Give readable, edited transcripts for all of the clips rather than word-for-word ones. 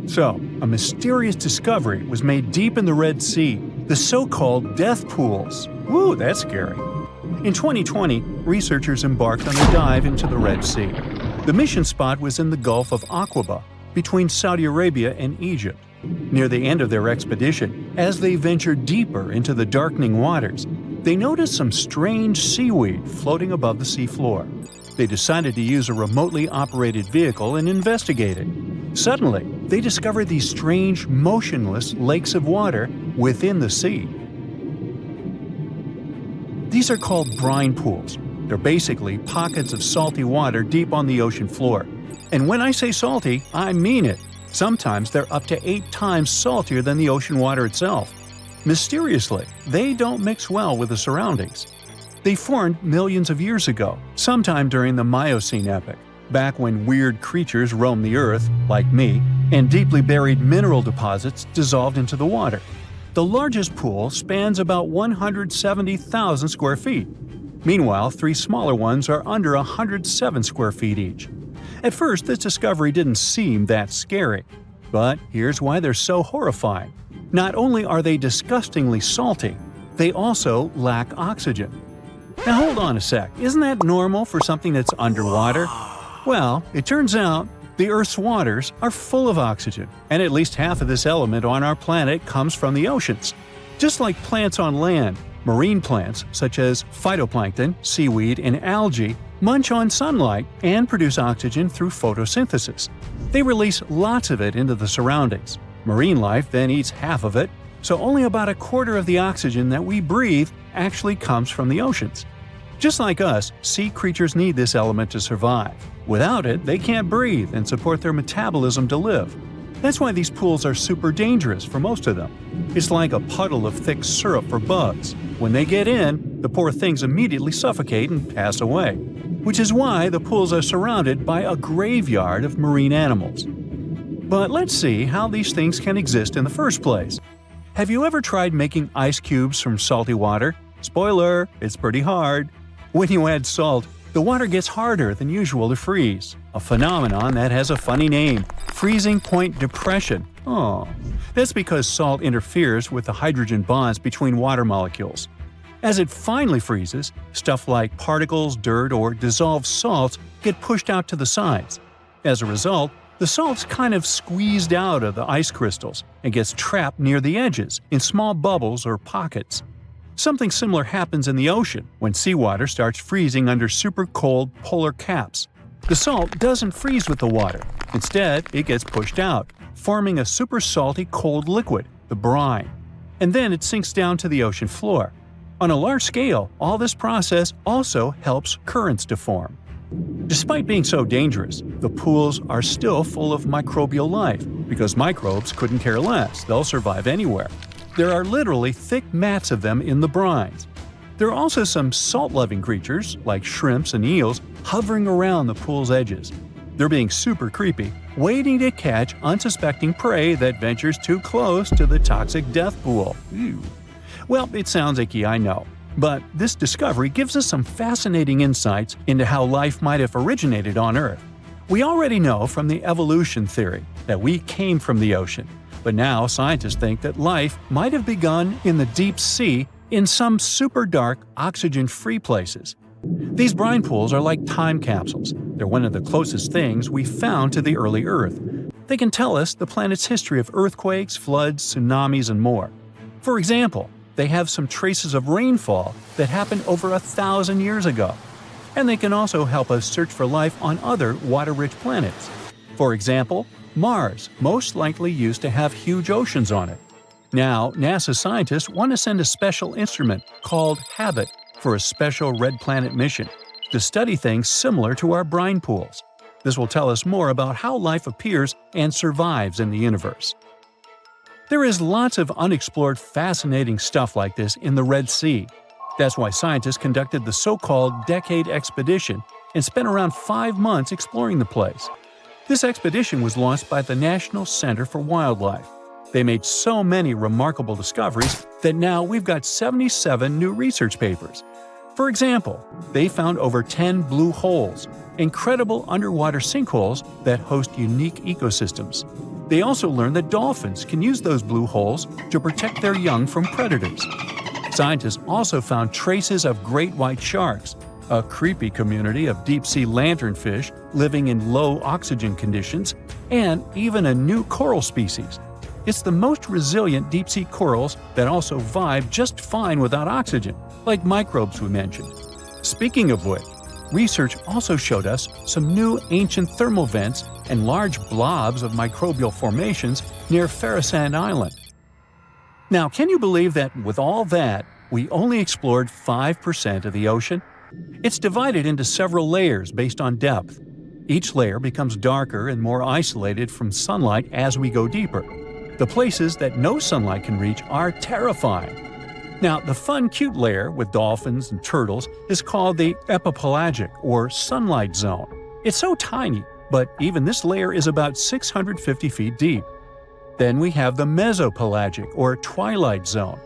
So, a mysterious discovery was made deep in the Red Sea, the so-called death pools. Woo, that's scary. In 2020, researchers embarked on a dive into the Red Sea. The mission spot was in the Gulf of Aqaba, between Saudi Arabia and Egypt. Near the end of their expedition, as they ventured deeper into the darkening waters, they noticed some strange seaweed floating above the seafloor. They decided to use a remotely operated vehicle and investigate it. Suddenly, they discovered these strange, motionless lakes of water within the sea. These are called brine pools. They're basically pockets of salty water deep on the ocean floor. And when I say salty, I mean it. Sometimes they're up to 8 times saltier than the ocean water itself. Mysteriously, they don't mix well with the surroundings. They formed millions of years ago, sometime during the Miocene epoch, back when weird creatures roamed the earth, like me, and deeply buried mineral deposits dissolved into the water. The largest pool spans about 170,000 square feet. Meanwhile, 3 smaller ones are under 107 square feet each. At first, this discovery didn't seem that scary. But here's why they're so horrifying. Not only are they disgustingly salty, they also lack oxygen. Now hold on a sec, isn't that normal for something that's underwater? Well, it turns out the Earth's waters are full of oxygen, and at least half of this element on our planet comes from the oceans. Just like plants on land, marine plants such as phytoplankton, seaweed, and algae munch on sunlight and produce oxygen through photosynthesis. They release lots of it into the surroundings. Marine life then eats half of it, so only about a quarter of the oxygen that we breathe actually comes from the oceans. Just like us, sea creatures need this element to survive. Without it, they can't breathe and support their metabolism to live. That's why these pools are super dangerous for most of them. It's like a puddle of thick syrup for bugs. When they get in, the poor things immediately suffocate and pass away. Which is why the pools are surrounded by a graveyard of marine animals. But let's see how these things can exist in the first place. Have you ever tried making ice cubes from salty water? Spoiler, it's pretty hard. When you add salt, the water gets harder than usual to freeze, a phenomenon that has a funny name, freezing point depression. Oh, that's because salt interferes with the hydrogen bonds between water molecules. As it finally freezes, stuff like particles, dirt, or dissolved salts get pushed out to the sides. As a result, the salt's kind of squeezed out of the ice crystals and gets trapped near the edges in small bubbles or pockets. Something similar happens in the ocean when seawater starts freezing under super cold polar caps. The salt doesn't freeze with the water. Instead, it gets pushed out, forming a super salty cold liquid, the brine. And then it sinks down to the ocean floor. On a large scale, all this process also helps currents to form. Despite being so dangerous, the pools are still full of microbial life, because microbes couldn't care less, they'll survive anywhere. There are literally thick mats of them in the brines. There are also some salt-loving creatures, like shrimps and eels, hovering around the pool's edges. They're being super creepy, waiting to catch unsuspecting prey that ventures too close to the toxic death pool. Ew. Well, it sounds icky, I know. But this discovery gives us some fascinating insights into how life might have originated on Earth. We already know from the evolution theory that we came from the ocean, but now scientists think that life might have begun in the deep sea in some super dark, oxygen-free places. These brine pools are like time capsules. They're one of the closest things we found to the early Earth. They can tell us the planet's history of earthquakes, floods, tsunamis, and more. For example, they have some traces of rainfall that happened over 1,000 years ago. And they can also help us search for life on other water-rich planets. For example, Mars most likely used to have huge oceans on it. Now, NASA scientists want to send a special instrument called HABIT for a special red planet mission to study things similar to our brine pools. This will tell us more about how life appears and survives in the universe. There is lots of unexplored fascinating stuff like this in the Red Sea. That's why scientists conducted the so-called Decade Expedition and spent around 5 months exploring the place. This expedition was launched by the National Center for Wildlife. They made so many remarkable discoveries that now we've got 77 new research papers. For example, they found over 10 blue holes, incredible underwater sinkholes that host unique ecosystems. They also learned that dolphins can use those blue holes to protect their young from predators. Scientists also found traces of great white sharks, a creepy community of deep-sea lanternfish living in low oxygen conditions, and even a new coral species. It's the most resilient deep-sea corals that also vibe just fine without oxygen, like microbes we mentioned. Speaking of which, research also showed us some new ancient thermal vents and large blobs of microbial formations near Farasand Island. Now, can you believe that with all that, we only explored 5% of the ocean? It's divided into several layers based on depth. Each layer becomes darker and more isolated from sunlight as we go deeper. The places that no sunlight can reach are terrifying. Now, the fun, cute layer with dolphins and turtles is called the epipelagic or sunlight zone. It's so tiny, but even this layer is about 650 feet deep. Then we have the mesopelagic or twilight zone.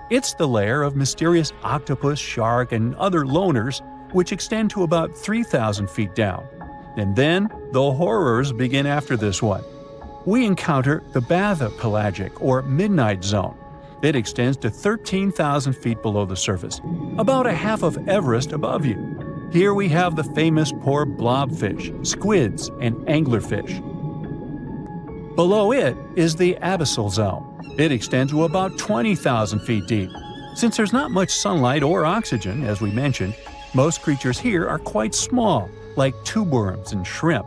It's the layer of mysterious octopus, shark, and other loners, which extend to about 3,000 feet down. And then the horrors begin after this one. We encounter the bathypelagic or midnight zone. It extends to 13,000 feet below the surface, about a half of Everest above you. Here we have the famous poor blobfish, squids, and anglerfish. Below it is the abyssal zone. It extends to about 20,000 feet deep. Since there's not much sunlight or oxygen, as we mentioned, most creatures here are quite small, like tube worms and shrimp.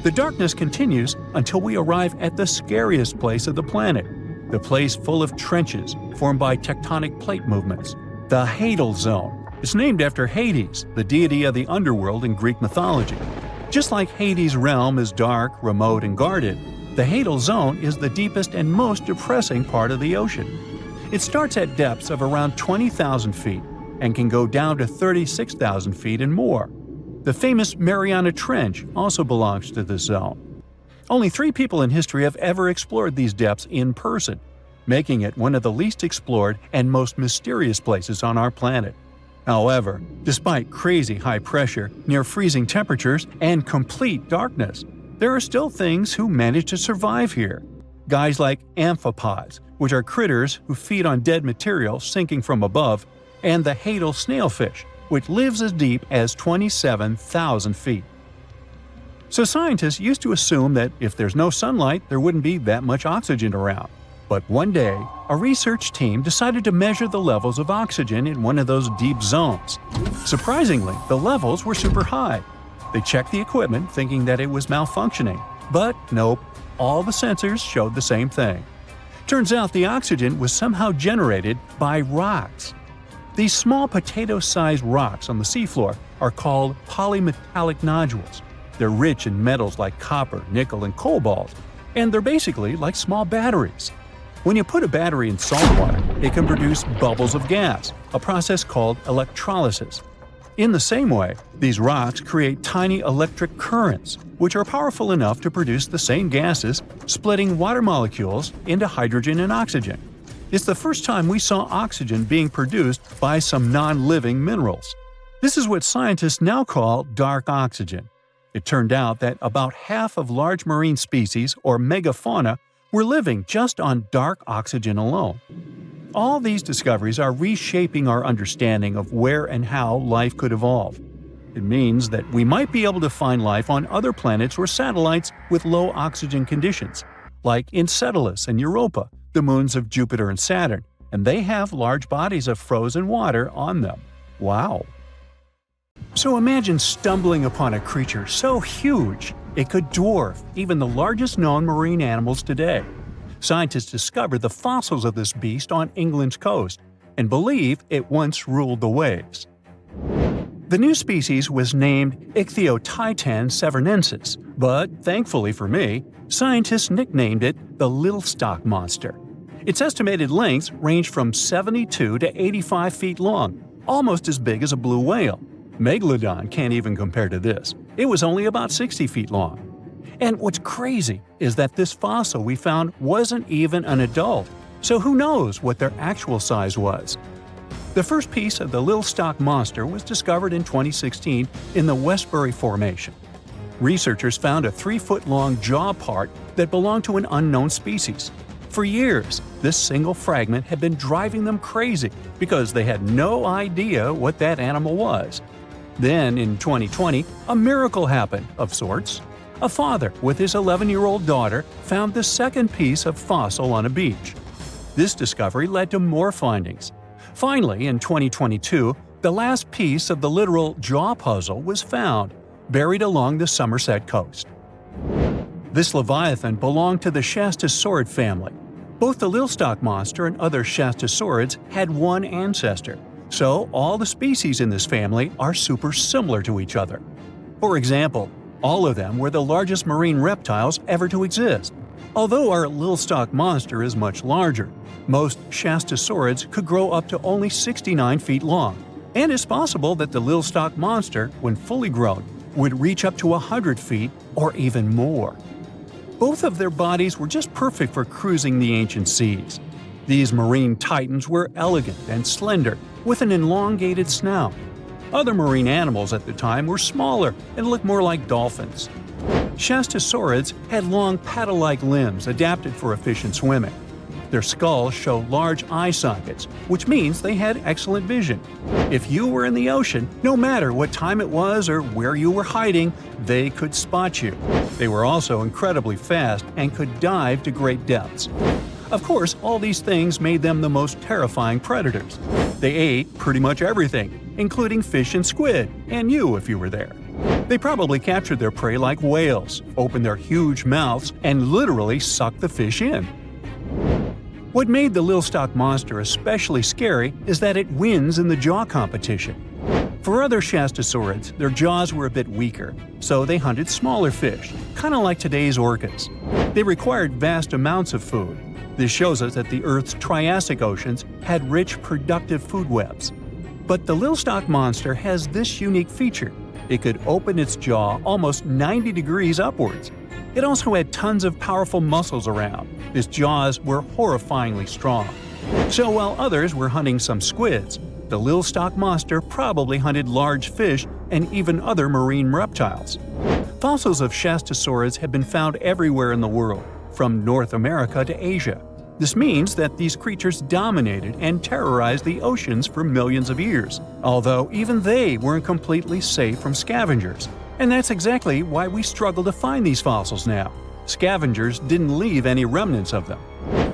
The darkness continues until we arrive at the scariest place of the planet, the place full of trenches formed by tectonic plate movements, the Hadel Zone. It's named after Hades, the deity of the underworld in Greek mythology. Just like Hades' realm is dark, remote, and guarded, the Hadel Zone is the deepest and most depressing part of the ocean. It starts at depths of around 20,000 feet and can go down to 36,000 feet and more. The famous Mariana Trench also belongs to this zone. Only 3 people in history have ever explored these depths in person, making it one of the least explored and most mysterious places on our planet. However, despite crazy high pressure, near freezing temperatures, and complete darkness, there are still things who manage to survive here. Guys like amphipods, which are critters who feed on dead material sinking from above, and the Hadel snailfish, which lives as deep as 27,000 feet. So scientists used to assume that if there's no sunlight, there wouldn't be that much oxygen around. But one day, a research team decided to measure the levels of oxygen in one of those deep zones. Surprisingly, the levels were super high. They checked the equipment thinking that it was malfunctioning, but nope, all the sensors showed the same thing. Turns out the oxygen was somehow generated by rocks. These small potato-sized rocks on the seafloor are called polymetallic nodules. They're rich in metals like copper, nickel, and cobalt, and they're basically like small batteries. When you put a battery in salt water, it can produce bubbles of gas, a process called electrolysis. In the same way, these rocks create tiny electric currents, which are powerful enough to produce the same gases, splitting water molecules into hydrogen and oxygen. It's the first time we saw oxygen being produced by some non-living minerals. This is what scientists now call dark oxygen. It turned out that about half of large marine species, or megafauna, were living just on dark oxygen alone. All these discoveries are reshaping our understanding of where and how life could evolve. It means that we might be able to find life on other planets or satellites with low oxygen conditions, like Enceladus and Europa, the moons of Jupiter and Saturn, and they have large bodies of frozen water on them. Wow! So imagine stumbling upon a creature so huge it could dwarf even the largest known marine animals today. Scientists discovered the fossils of this beast on England's coast and believe it once ruled the waves. The new species was named Ichthyotitan severnensis, but thankfully for me, scientists nicknamed it the Liltock Monster. Its estimated lengths range from 72 to 85 feet long, almost as big as a blue whale. Megalodon can't even compare to this. It was only about 60 feet long. And what's crazy is that this fossil we found wasn't even an adult, so who knows what their actual size was. The first piece of the Liltock Monster was discovered in 2016 in the Westbury Formation. Researchers found a 3-foot-long jaw part that belonged to an unknown species. For years, this single fragment had been driving them crazy because they had no idea what that animal was. Then, in 2020, a miracle happened, of sorts. A father with his 11-year-old daughter found the second piece of fossil on a beach. This discovery led to more findings. Finally, in 2022, the last piece of the literal jaw puzzle was found, buried along the Somerset coast. This leviathan belonged to the shastosaurid family. Both the Liltock Monster and other shastosaurids had one ancestor, so all the species in this family are super similar to each other. For example, all of them were the largest marine reptiles ever to exist. Although our Liltock Monster is much larger, most shastosaurids could grow up to only 69 feet long, and it's possible that the Liltock Monster, when fully grown, would reach up to 100 feet or even more. Both of their bodies were just perfect for cruising the ancient seas. These marine titans were elegant and slender, with an elongated snout. Other marine animals at the time were smaller and looked more like dolphins. Shastosaurids had long paddle-like limbs adapted for efficient swimming. Their skulls show large eye sockets, which means they had excellent vision. If you were in the ocean, no matter what time it was or where you were hiding, they could spot you. They were also incredibly fast and could dive to great depths. Of course, all these things made them the most terrifying predators. They ate pretty much everything, including fish and squid, and you if you were there. They probably captured their prey like whales, opened their huge mouths, and literally sucked the fish in. What made the Liltock Monster especially scary is that it wins in the jaw competition. For other shastosaurids, their jaws were a bit weaker, so they hunted smaller fish, kind of like today's orcas. They required vast amounts of food. This shows us that the Earth's Triassic oceans had rich, productive food webs. But the Liltock Monster has this unique feature. It could open its jaw almost 90 degrees upwards. It also had tons of powerful muscles around. Its jaws were horrifyingly strong. So while others were hunting some squids, the Liltock Monster probably hunted large fish and even other marine reptiles. Fossils of shastosaurids have been found everywhere in the world, from North America to Asia. This means that these creatures dominated and terrorized the oceans for millions of years, although even they weren't completely safe from scavengers. And that's exactly why we struggle to find these fossils now. Scavengers didn't leave any remnants of them.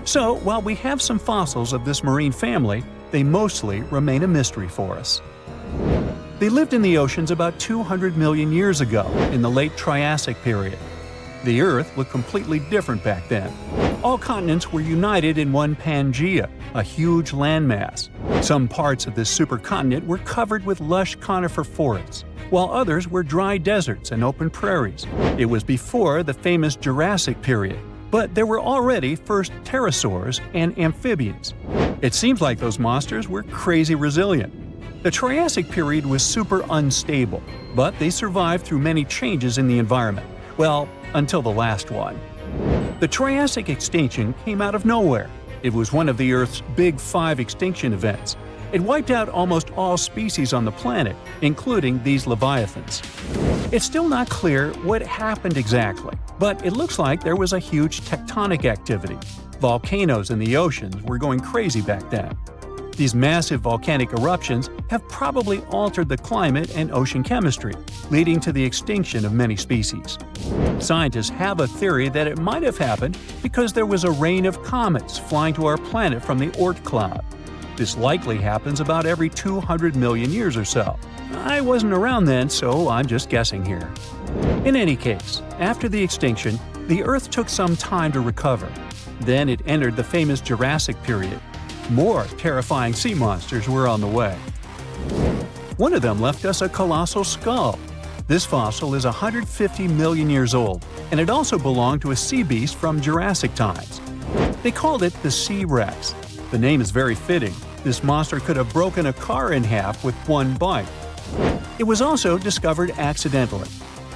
So, while we have some fossils of this marine family, they mostly remain a mystery for us. They lived in the oceans about 200 million years ago, in the late Triassic period. The Earth looked completely different back then. All continents were united in one Pangaea, a huge landmass. Some parts of this supercontinent were covered with lush conifer forests, while others were dry deserts and open prairies. It was before the famous Jurassic period, but there were already first pterosaurs and amphibians. It seems like those monsters were crazy resilient. The Triassic period was super unstable, but they survived through many changes in the environment. Well, until the last one. The Triassic extinction came out of nowhere. It was one of the Earth's big 5 extinction events. It wiped out almost all species on the planet, including these leviathans. It's still not clear what happened exactly, but it looks like there was a huge tectonic activity. Volcanoes in the oceans were going crazy back then. These massive volcanic eruptions have probably altered the climate and ocean chemistry, leading to the extinction of many species. Scientists have a theory that it might have happened because there was a rain of comets flying to our planet from the Oort cloud. This likely happens about every 200 million years or so. I wasn't around then, so I'm just guessing here. In any case, after the extinction, the Earth took some time to recover. Then it entered the famous Jurassic period. More terrifying sea monsters were on the way. One of them left us a colossal skull. This fossil is 150 million years old, and it also belonged to a sea beast from Jurassic times. They called it the Sea Rex. The name is very fitting. This monster could have broken a car in half with one bite. It was also discovered accidentally.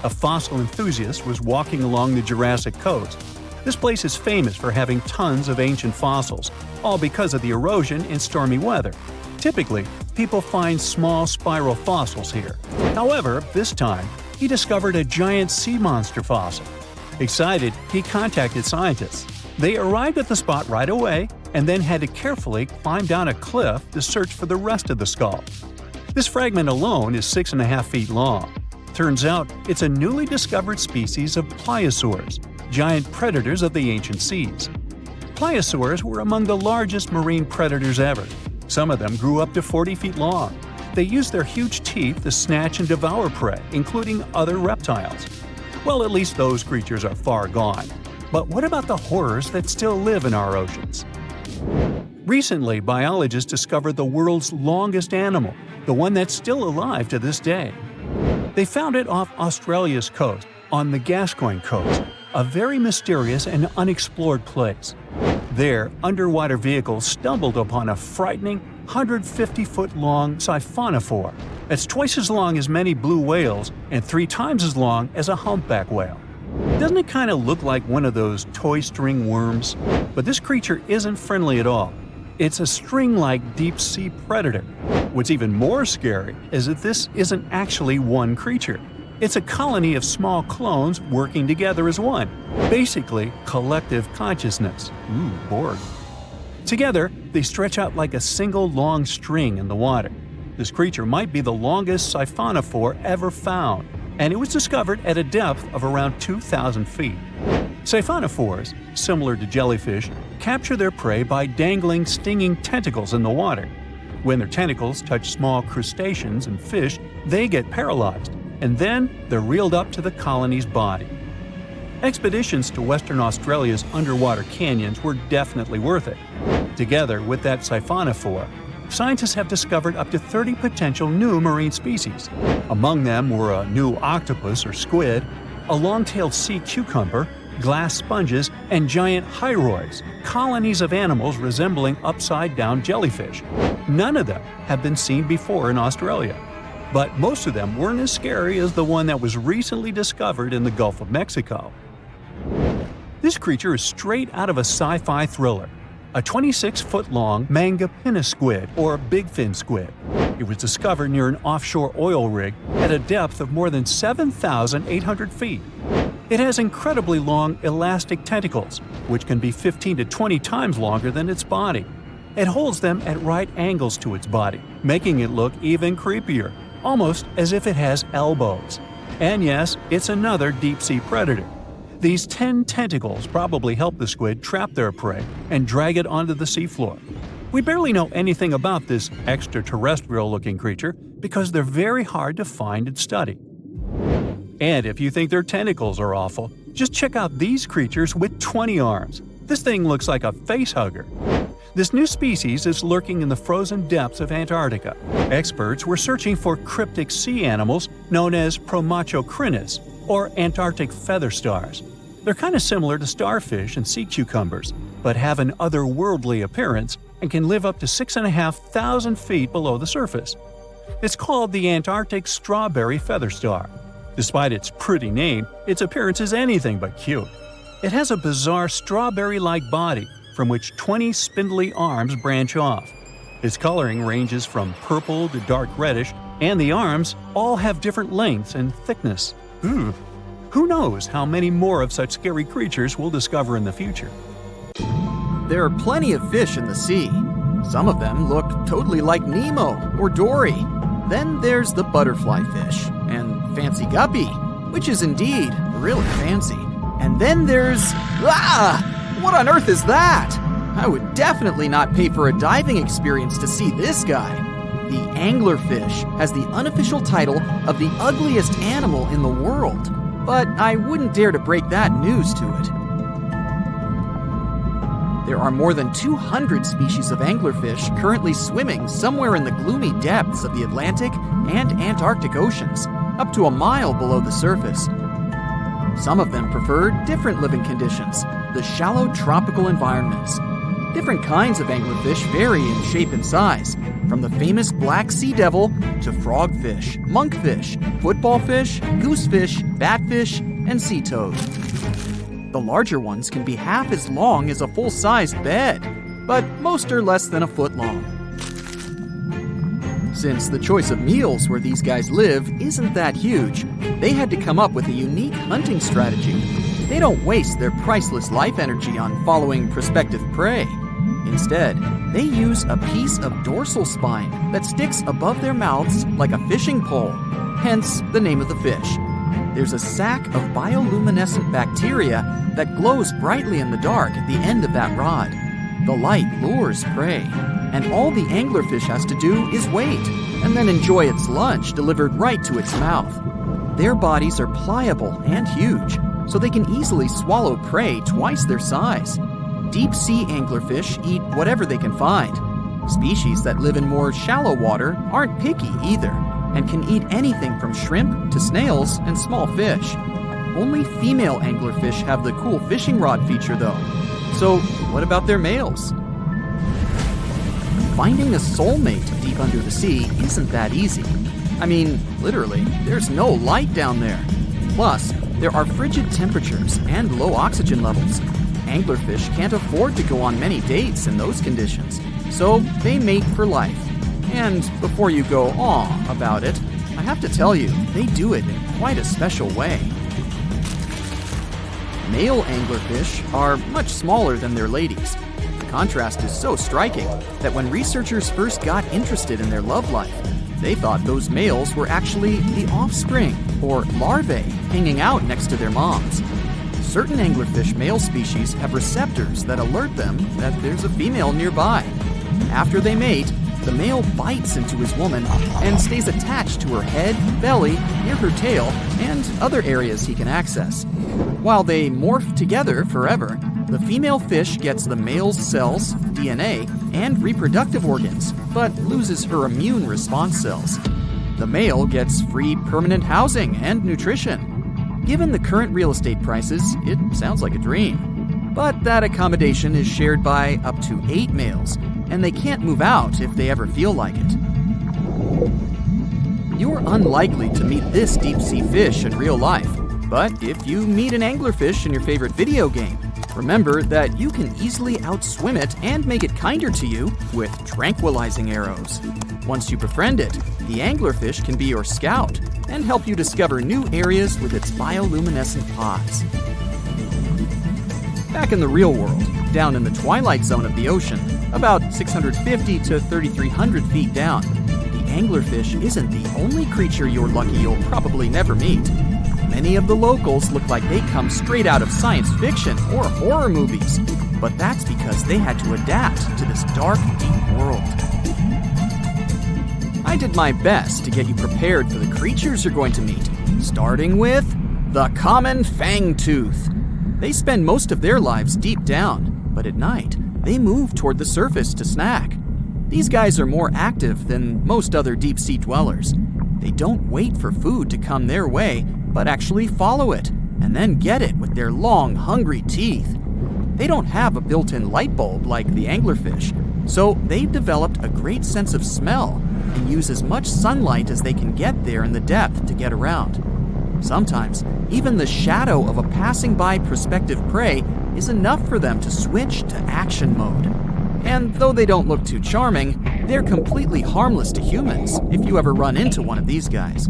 A fossil enthusiast was walking along the Jurassic coast. This place is famous for having tons of ancient fossils, all because of the erosion and stormy weather. Typically, people find small spiral fossils here. However, this time, he discovered a giant sea monster fossil. Excited, he contacted scientists. They arrived at the spot right away and then had to carefully climb down a cliff to search for the rest of the skull. This fragment alone is 6.5 feet long. Turns out it's a newly discovered species of pliosaurs, giant predators of the ancient seas. Pliosaurs were among the largest marine predators ever. Some of them grew up to 40 feet long. They used their huge teeth to snatch and devour prey, including other reptiles. Well, at least those creatures are far gone. But what about the horrors that still live in our oceans? Recently, biologists discovered the world's longest animal, the one that's still alive to this day. They found it off Australia's coast, on the Gascoyne coast, a very mysterious and unexplored place. There, underwater vehicles stumbled upon a frightening 150-foot-long siphonophore. That's twice as long as many blue whales and 3 times as long as a humpback whale. Doesn't it kind of look like one of those toy string worms? But this creature isn't friendly at all. It's a string-like deep-sea predator. What's even more scary is that this isn't actually one creature. It's a colony of small clones working together as one. Basically, collective consciousness. Ooh, Borg. Together, they stretch out like a single long string in the water. This creature might be the longest siphonophore ever found, and it was discovered at a depth of around 2,000 feet. Siphonophores, similar to jellyfish, capture their prey by dangling stinging tentacles in the water. When their tentacles touch small crustaceans and fish, they get paralyzed, and then they're reeled up to the colony's body. Expeditions to Western Australia's underwater canyons were definitely worth it. Together with that siphonophore, scientists have discovered up to 30 potential new marine species. Among them were a new octopus or squid, a long-tailed sea cucumber, glass sponges, and giant hyroids, colonies of animals resembling upside-down jellyfish. None of them have been seen before in Australia. But most of them weren't as scary as the one that was recently discovered in the Gulf of Mexico. This creature is straight out of a sci-fi thriller, a 26-foot-long mangapinna squid or bigfin squid. It was discovered near an offshore oil rig at a depth of more than 7,800 feet. It has incredibly long elastic tentacles, which can be 15 to 20 times longer than its body. It holds them at right angles to its body, making it look even creepier, almost as if it has elbows. And yes, it's another deep-sea predator. These 10 tentacles probably help the squid trap their prey and drag it onto the seafloor. We barely know anything about this extraterrestrial-looking creature because they're very hard to find and study. And if you think their tentacles are awful, just check out these creatures with 20 arms. This thing looks like a facehugger. This new species is lurking in the frozen depths of Antarctica. Experts were searching for cryptic sea animals known as Promachocrinis, or Antarctic feather stars. They're kind of similar to starfish and sea cucumbers, but have an otherworldly appearance and can live up to 6,500 feet below the surface. It's called the Antarctic strawberry feather star. Despite its pretty name, its appearance is anything but cute. It has a bizarre strawberry-like body from which 20 spindly arms branch off. Its coloring ranges from purple to dark reddish, and the arms all have different lengths and thickness. Who knows how many more of such scary creatures we'll discover in the future? There are plenty of fish in the sea. Some of them look totally like Nemo or Dory. Then there's the butterfly fish and fancy guppy, which is indeed really fancy. And then there's... What on earth is that? I would definitely not pay for a diving experience to see this guy. The anglerfish has the unofficial title of the ugliest animal in the world, but I wouldn't dare to break that news to it. There are more than 200 species of anglerfish currently swimming somewhere in the gloomy depths of the Atlantic and Antarctic Oceans, up to a mile below the surface. Some of them prefer different living conditions, the shallow tropical environments. Different kinds of anglerfish vary in shape and size, from the famous black sea devil to frogfish, monkfish, footballfish, goosefish, batfish, and sea toad. The larger ones can be half as long as a full-sized bed, but most are less than a foot long. Since the choice of meals where these guys live isn't that huge, they had to come up with a unique hunting strategy. They don't waste their priceless life energy on following prospective prey. Instead, they use a piece of dorsal spine that sticks above their mouths like a fishing pole, hence the name of the fish. There's a sac of bioluminescent bacteria that glows brightly in the dark at the end of that rod. The light lures prey, and all the anglerfish has to do is wait, and then enjoy its lunch delivered right to its mouth. Their bodies are pliable and huge, so they can easily swallow prey twice their size. Deep-sea anglerfish eat whatever they can find. Species that live in more shallow water aren't picky either, and can eat anything from shrimp to snails and small fish. Only female anglerfish have the cool fishing rod feature though. So what about their males? Finding a soulmate deep under the sea isn't that easy. I mean, literally, there's no light down there. Plus, there are frigid temperatures and low oxygen levels. Anglerfish can't afford to go on many dates in those conditions, so they mate for life. And before you go aw about it, I have to tell you, they do it in quite a special way. Male anglerfish are much smaller than their ladies. The contrast is so striking that when researchers first got interested in their love life, they thought those males were actually the offspring, or larvae, hanging out next to their moms. Certain anglerfish male species have receptors that alert them that there's a female nearby. After they mate, the male bites into his woman and stays attached to her head, belly, near her tail, and other areas he can access. While they morph together forever, the female fish gets the male's cells, DNA, and reproductive organs, but loses her immune response cells. The male gets free permanent housing and nutrition. Given the current real estate prices, it sounds like a dream. But that accommodation is shared by up to 8 males, and they can't move out if they ever feel like it. You're unlikely to meet this deep-sea fish in real life, but if you meet an anglerfish in your favorite video game, remember that you can easily outswim it and make it kinder to you with tranquilizing arrows. Once you befriend it, the anglerfish can be your scout and help you discover new areas with its bioluminescent pods. Back in the real world, down in the twilight zone of the ocean, about 650 to 3,300 feet down, the anglerfish isn't the only creature you're lucky you'll probably never meet. Many of the locals look like they come straight out of science fiction or horror movies, but that's because they had to adapt to this dark, deep world. I did my best to get you prepared for the creatures you're going to meet, starting with the common fangtooth. They spend most of their lives deep down, but at night, they move toward the surface to snack. These guys are more active than most other deep-sea dwellers. They don't wait for food to come their way, but actually follow it, and then get it with their long, hungry teeth. They don't have a built-in light bulb like the anglerfish, so they've developed a great sense of smell and use as much sunlight as they can get there in the depth to get around. Sometimes, even the shadow of a passing by prospective prey is enough for them to switch to action mode. And though they don't look too charming, they're completely harmless to humans if you ever run into one of these guys.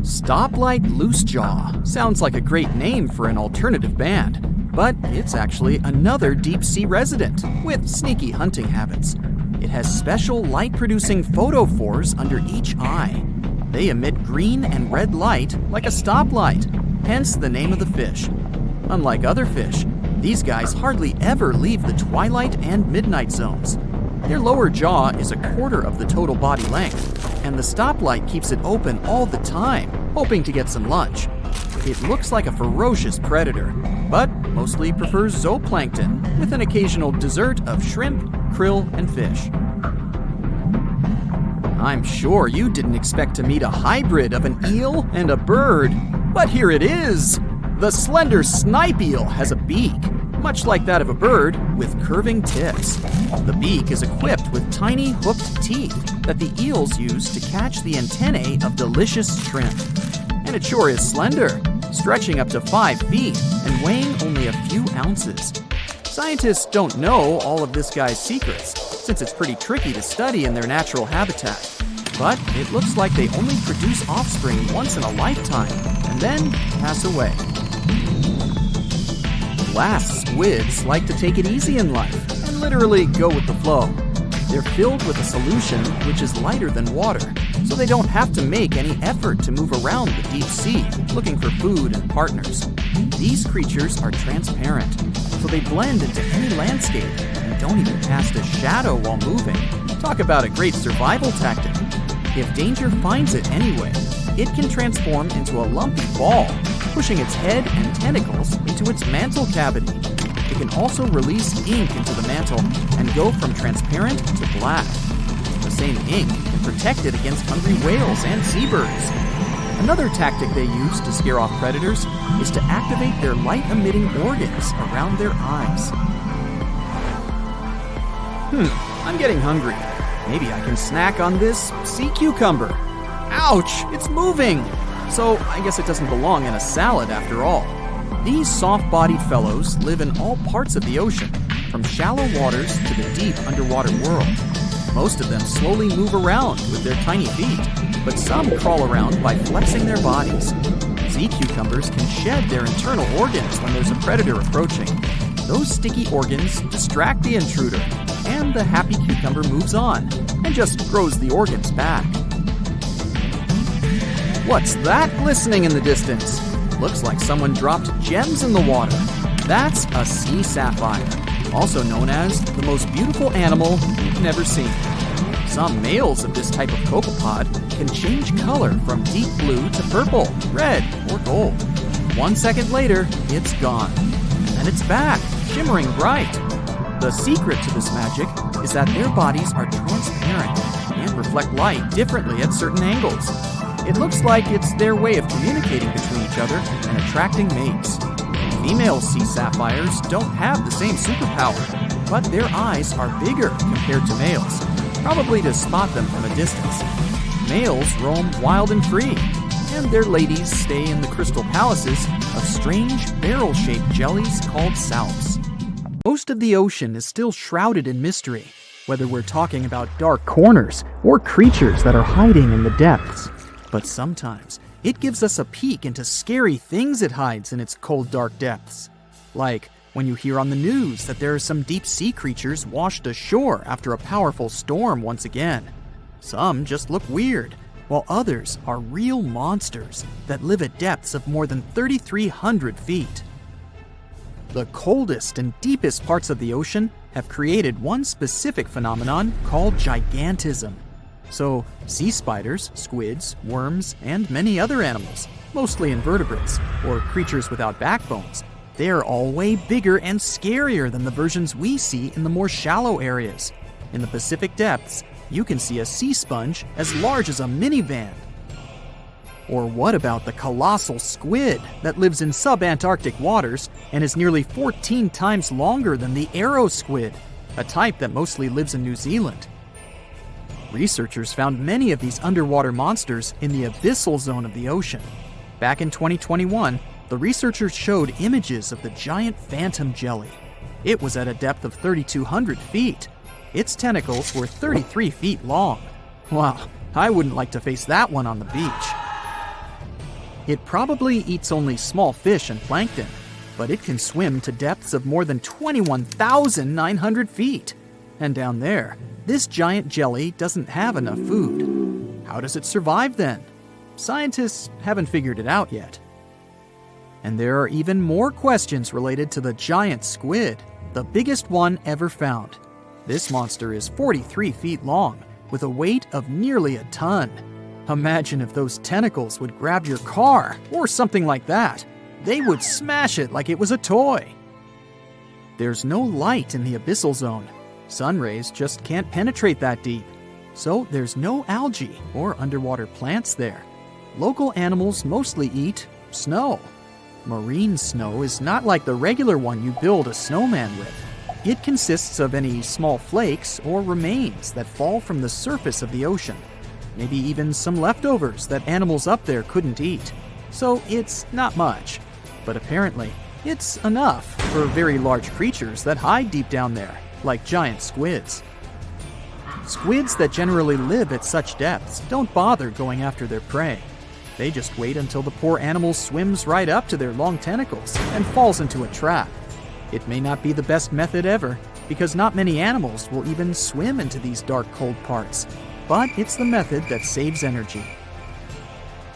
Stoplight Loosejaw sounds like a great name for an alternative band, but it's actually another deep-sea resident with sneaky hunting habits. It has special light-producing photophores under each eye. They emit green and red light like a stoplight, hence the name of the fish. Unlike other fish, these guys hardly ever leave the twilight and midnight zones. Their lower jaw is a quarter of the total body length, and the stoplight keeps it open all the time, hoping to get some lunch. It looks like a ferocious predator, but mostly prefers zooplankton, with an occasional dessert of shrimp, krill, and fish. I'm sure you didn't expect to meet a hybrid of an eel and a bird, but here it is! The Slender Snipe eel has a beak, much like that of a bird, with curving tips. The beak is equipped with tiny hooked teeth that the eels use to catch the antennae of delicious shrimp. And it sure is slender, stretching up to 5 feet and weighing only a few ounces. Scientists don't know all of this guy's secrets, since it's pretty tricky to study in their natural habitat. But it looks like they only produce offspring once in a lifetime and then pass away. Glass squids like to take it easy in life and literally go with the flow. They're filled with a solution which is lighter than water, so they don't have to make any effort to move around the deep sea looking for food and partners. These creatures are transparent, so they blend into any landscape and don't even cast a shadow while moving. Talk about a great survival tactic. If danger finds it anyway, it can transform into a lumpy ball, pushing its head and tentacles into its mantle cavity. It can also release ink into the mantle and go from transparent to black. The same ink can protect it against hungry whales and seabirds. Another tactic they use to scare off predators is to activate their light-emitting organs around their eyes. I'm getting hungry. Maybe I can snack on this sea cucumber. Ouch, it's moving! So I guess it doesn't belong in a salad after all. These soft-bodied fellows live in all parts of the ocean, from shallow waters to the deep underwater world. Most of them slowly move around with their tiny feet, but some crawl around by flexing their bodies. Sea cucumbers can shed their internal organs when there's a predator approaching. Those sticky organs distract the intruder, and the happy cucumber moves on and just grows the organs back. What's that glistening in the distance? Looks like someone dropped gems in the water. That's a sea sapphire, also known as the most beautiful animal you've never seen. Some males of this type of copepod can change color from deep blue to purple, red, or gold. 1 second later, it's gone. And it's back, shimmering bright. The secret to this magic is that their bodies are transparent and reflect light differently at certain angles. It looks like it's their way of communicating between each other and attracting mates. Female sea sapphires don't have the same superpower, but their eyes are bigger compared to males, probably to spot them from a distance. Males roam wild and free, and their ladies stay in the crystal palaces of strange barrel-shaped jellies called salps. Most of the ocean is still shrouded in mystery, whether we're talking about dark corners or creatures that are hiding in the depths. But sometimes it gives us a peek into scary things it hides in its cold, dark depths. Like when you hear on the news that there are some deep sea creatures washed ashore after a powerful storm once again. Some just look weird, while others are real monsters that live at depths of more than 3,300 feet. The coldest and deepest parts of the ocean have created one specific phenomenon called gigantism. So, sea spiders, squids, worms, and many other animals, mostly invertebrates, or creatures without backbones, they're all way bigger and scarier than the versions we see in the more shallow areas. In the Pacific depths, you can see a sea sponge as large as a minivan. Or what about the colossal squid that lives in subantarctic waters and is nearly 14 times longer than the arrow squid, a type that mostly lives in New Zealand? Researchers found many of these underwater monsters in the abyssal zone of the ocean. Back in 2021, the researchers showed images of the giant phantom jelly. It was at a depth of 3,200 feet. Its tentacles were 33 feet long. Wow, I wouldn't like to face that one on the beach. It probably eats only small fish and plankton, but it can swim to depths of more than 21,900 feet. And down there, this giant jelly doesn't have enough food. How does it survive then? Scientists haven't figured it out yet. And there are even more questions related to the giant squid, the biggest one ever found. This monster is 43 feet long, with a weight of nearly a ton. Imagine if those tentacles would grab your car, or something like that. They would smash it like it was a toy. There's no light in the abyssal zone. Sun rays just can't penetrate that deep. So there's no algae or underwater plants there. Local animals mostly eat snow. Marine snow is not like the regular one you build a snowman with. It consists of any small flakes or remains that fall from the surface of the ocean. Maybe even some leftovers that animals up there couldn't eat. So it's not much. But apparently, it's enough for very large creatures that hide deep down there, like giant squids. Squids that generally live at such depths don't bother going after their prey. They just wait until the poor animal swims right up to their long tentacles and falls into a trap. It may not be the best method ever, because not many animals will even swim into these dark, cold parts, but it's the method that saves energy.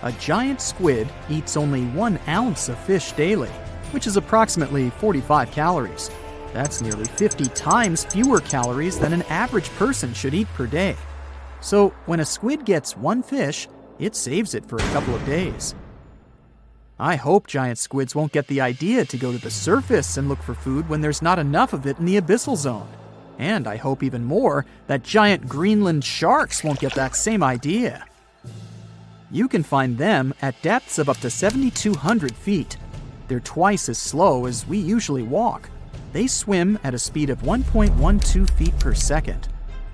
A giant squid eats only 1 ounce of fish daily, which is approximately 45 calories. That's nearly 50 times fewer calories than an average person should eat per day. So when a squid gets 1 fish, it saves it for a couple of days. I hope giant squids won't get the idea to go to the surface and look for food when there's not enough of it in the abyssal zone. And I hope even more that giant Greenland sharks won't get that same idea. You can find them at depths of up to 7,200 feet. They're twice as slow as we usually walk. They swim at a speed of 1.12 feet per second.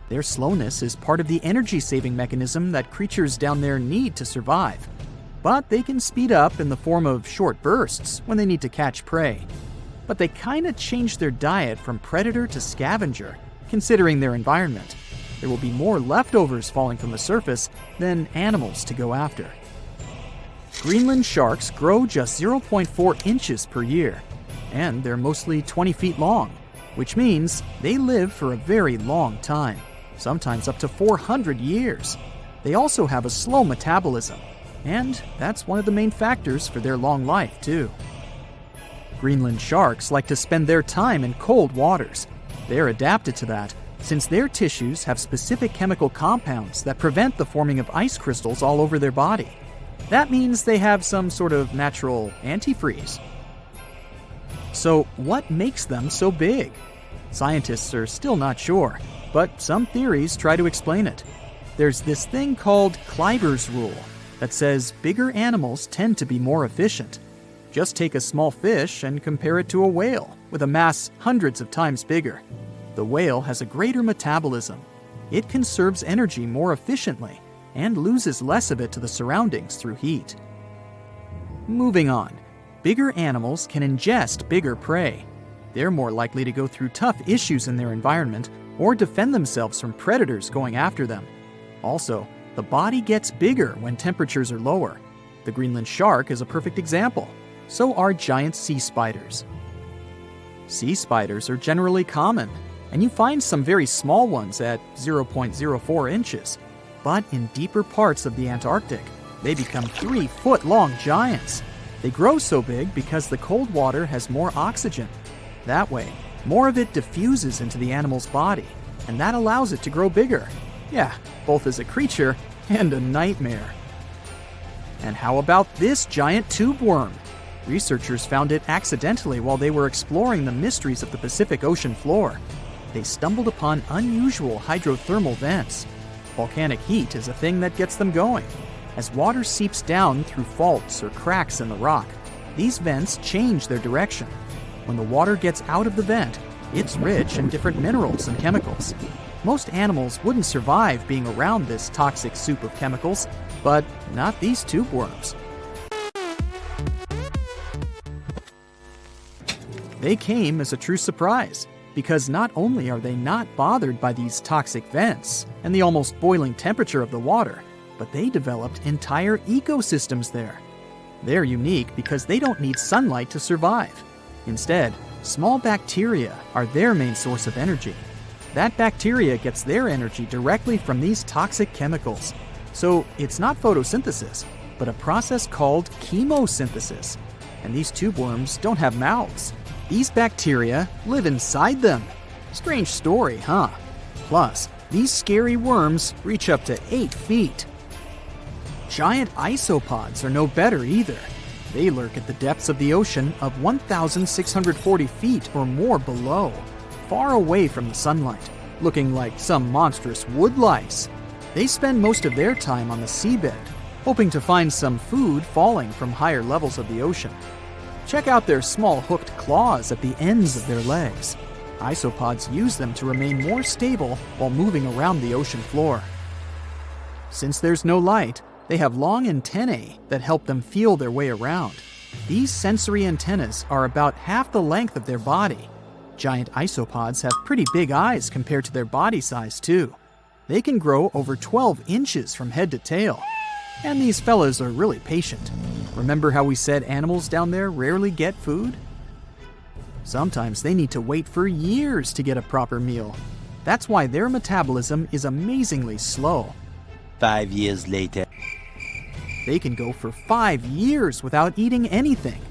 Their slowness is part of the energy-saving mechanism that creatures down there need to survive. But they can speed up in the form of short bursts when they need to catch prey. But they kinda change their diet from predator to scavenger, considering their environment. There will be more leftovers falling from the surface than animals to go after. Greenland sharks grow just 0.4 inches per year, and they're mostly 20 feet long, which means they live for a very long time, sometimes up to 400 years. They also have a slow metabolism, and that's one of the main factors for their long life, too. Greenland sharks like to spend their time in cold waters. They're adapted to that, since their tissues have specific chemical compounds that prevent the forming of ice crystals all over their body. That means they have some sort of natural antifreeze. So what makes them so big? Scientists are still not sure, but some theories try to explain it. There's this thing called Kleiber's rule that says bigger animals tend to be more efficient. Just take a small fish and compare it to a whale with a mass hundreds of times bigger. The whale has a greater metabolism. It conserves energy more efficiently and loses less of it to the surroundings through heat. Moving on, bigger animals can ingest bigger prey. They're more likely to go through tough issues in their environment or defend themselves from predators going after them. Also, the body gets bigger when temperatures are lower. The Greenland shark is a perfect example. So are giant sea spiders. Sea spiders are generally common, and you find some very small ones at 0.04 inches. But in deeper parts of the Antarctic, they become 3-foot-long giants. They grow so big because the cold water has more oxygen. That way, more of it diffuses into the animal's body, and that allows it to grow bigger. Yeah, both as a creature and a nightmare. And how about this giant tube worm? Researchers found it accidentally while they were exploring the mysteries of the Pacific Ocean floor. They stumbled upon unusual hydrothermal vents. Volcanic heat is a thing that gets them going. As water seeps down through faults or cracks in the rock, these vents change their direction. When the water gets out of the vent, it's rich in different minerals and chemicals. Most animals wouldn't survive being around this toxic soup of chemicals, but not these tube worms. They came as a true surprise, because not only are they not bothered by these toxic vents and the almost boiling temperature of the water, but they developed entire ecosystems there. They're unique because they don't need sunlight to survive. Instead, small bacteria are their main source of energy. That bacteria gets their energy directly from these toxic chemicals. So it's not photosynthesis, but a process called chemosynthesis. And these tube worms don't have mouths. These bacteria live inside them. Strange story, huh? Plus, these scary worms reach up to 8 feet. Giant isopods are no better either. They lurk at the depths of the ocean of 1,640 feet or more below, far away from the sunlight, looking like some monstrous wood lice. They spend most of their time on the seabed, hoping to find some food falling from higher levels of the ocean. Check out their small hooked claws at the ends of their legs. Isopods use them to remain more stable while moving around the ocean floor. Since there's no light, they have long antennae that help them feel their way around. These sensory antennas are about half the length of their body. Giant isopods have pretty big eyes compared to their body size, too. They can grow over 12 inches from head to tail. And these fellas are really patient. Remember how we said animals down there rarely get food? Sometimes they need to wait for years to get a proper meal. That's why their metabolism is amazingly slow. 5 years later. They can go for 5 years without eating anything.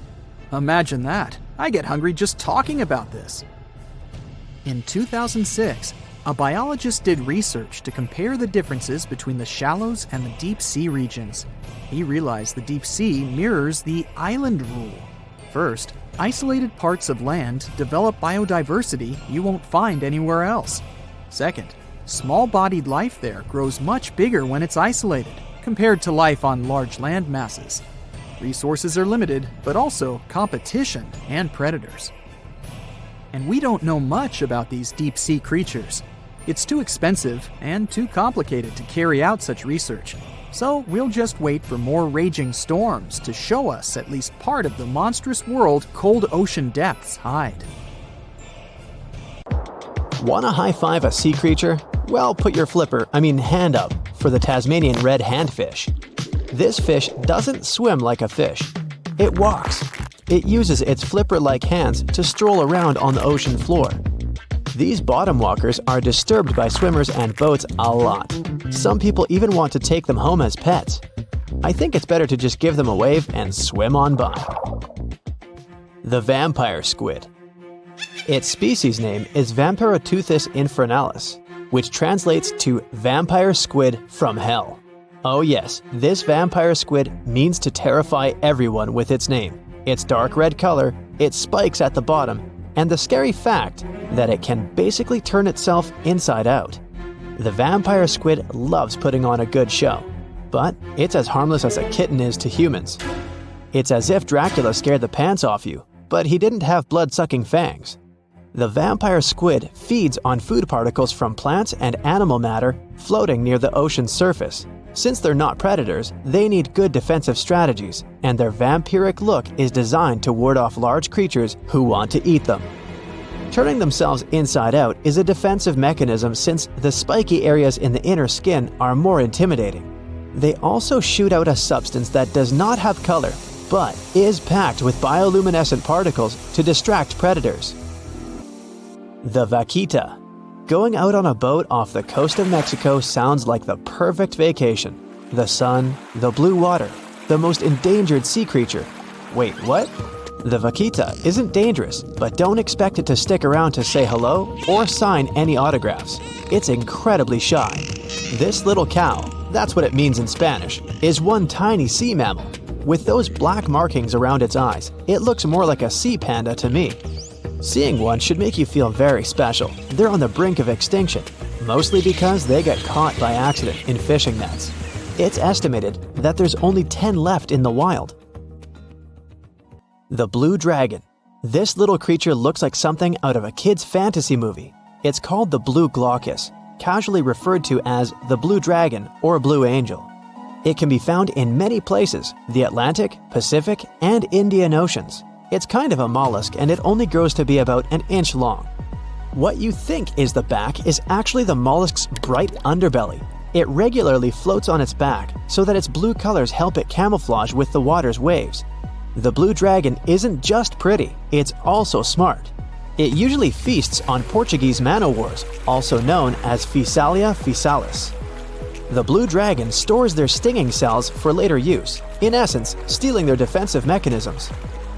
Imagine that. I get hungry just talking about this. In 2006, a biologist did research to compare the differences between the shallows and the deep sea regions. He realized the deep sea mirrors the island rule. First, isolated parts of land develop biodiversity you won't find anywhere else. Second, small-bodied life there grows much bigger when it's isolated, compared to life on large land masses. Resources are limited, but also competition and predators. And we don't know much about these deep-sea creatures. It's too expensive and too complicated to carry out such research. So we'll just wait for more raging storms to show us at least part of the monstrous world cold ocean depths hide. Wanna high-five a sea creature? Well, put your hand up for the Tasmanian red handfish. This fish doesn't swim like a fish. It walks. It uses its flipper-like hands to stroll around on the ocean floor. These bottom walkers are disturbed by swimmers and boats a lot. Some people even want to take them home as pets. I think it's better to just give them a wave and swim on by. The vampire squid. Its species name is Vampiroteuthis infernalis, which translates to vampire squid from hell. Oh yes, this vampire squid means to terrify everyone with its name, its dark red color, its spikes at the bottom, and the scary fact that it can basically turn itself inside out. The vampire squid loves putting on a good show, but it's as harmless as a kitten is to humans. It's as if Dracula scared the pants off you, but he didn't have blood-sucking fangs. The vampire squid feeds on food particles from plants and animal matter floating near the ocean's surface. Since they're not predators, they need good defensive strategies, and their vampiric look is designed to ward off large creatures who want to eat them. Turning themselves inside out is a defensive mechanism since the spiky areas in the inner skin are more intimidating. They also shoot out a substance that does not have color, but is packed with bioluminescent particles to distract predators. The vaquita. Going out on a boat off the coast of Mexico sounds like the perfect vacation. The sun, the blue water, the most endangered sea creature. Wait, what? The vaquita isn't dangerous, but don't expect it to stick around to say hello or sign any autographs. It's incredibly shy. This little cow, that's what it means in Spanish, is one tiny sea mammal. With those black markings around its eyes, it looks more like a sea panda to me. Seeing one should make you feel very special. They're on the brink of extinction, mostly because they got caught by accident in fishing nets. It's estimated that there's only 10 left in the wild. The blue dragon. This little creature looks like something out of a kid's fantasy movie. It's called the blue glaucus, casually referred to as the blue dragon or blue angel. It can be found in many places, the Atlantic, Pacific, and Indian Oceans. It's kind of a mollusk and it only grows to be about an inch long. What you think is the back is actually the mollusk's bright underbelly. It regularly floats on its back so that its blue colors help it camouflage with the water's waves. The blue dragon isn't just pretty, it's also smart. It usually feasts on Portuguese man-o'-wars, also known as Physalia physalis. The blue dragon stores their stinging cells for later use, in essence, stealing their defensive mechanisms.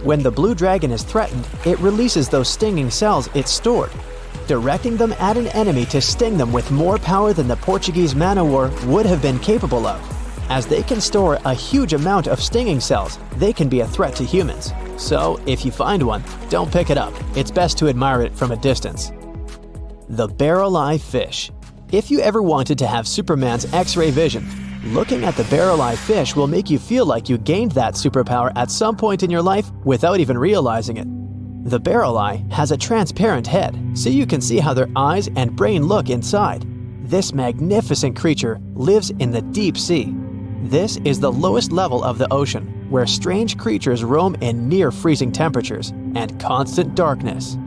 When the blue dragon is threatened, it releases those stinging cells it stored, directing them at an enemy to sting them with more power than the Portuguese man-o'-war would have been capable of. As they can store a huge amount of stinging cells, they can be a threat to humans. So, if you find one, don't pick it up. It's best to admire it from a distance. The barrel-eye fish. If you ever wanted to have Superman's X-ray vision, looking at the barrel-eye fish will make you feel like you gained that superpower at some point in your life without even realizing it. The barrel eye has a transparent head, so you can see how their eyes and brain look inside. This magnificent creature lives in the deep sea. This is the lowest level of the ocean, where strange creatures roam in near-freezing temperatures and constant darkness.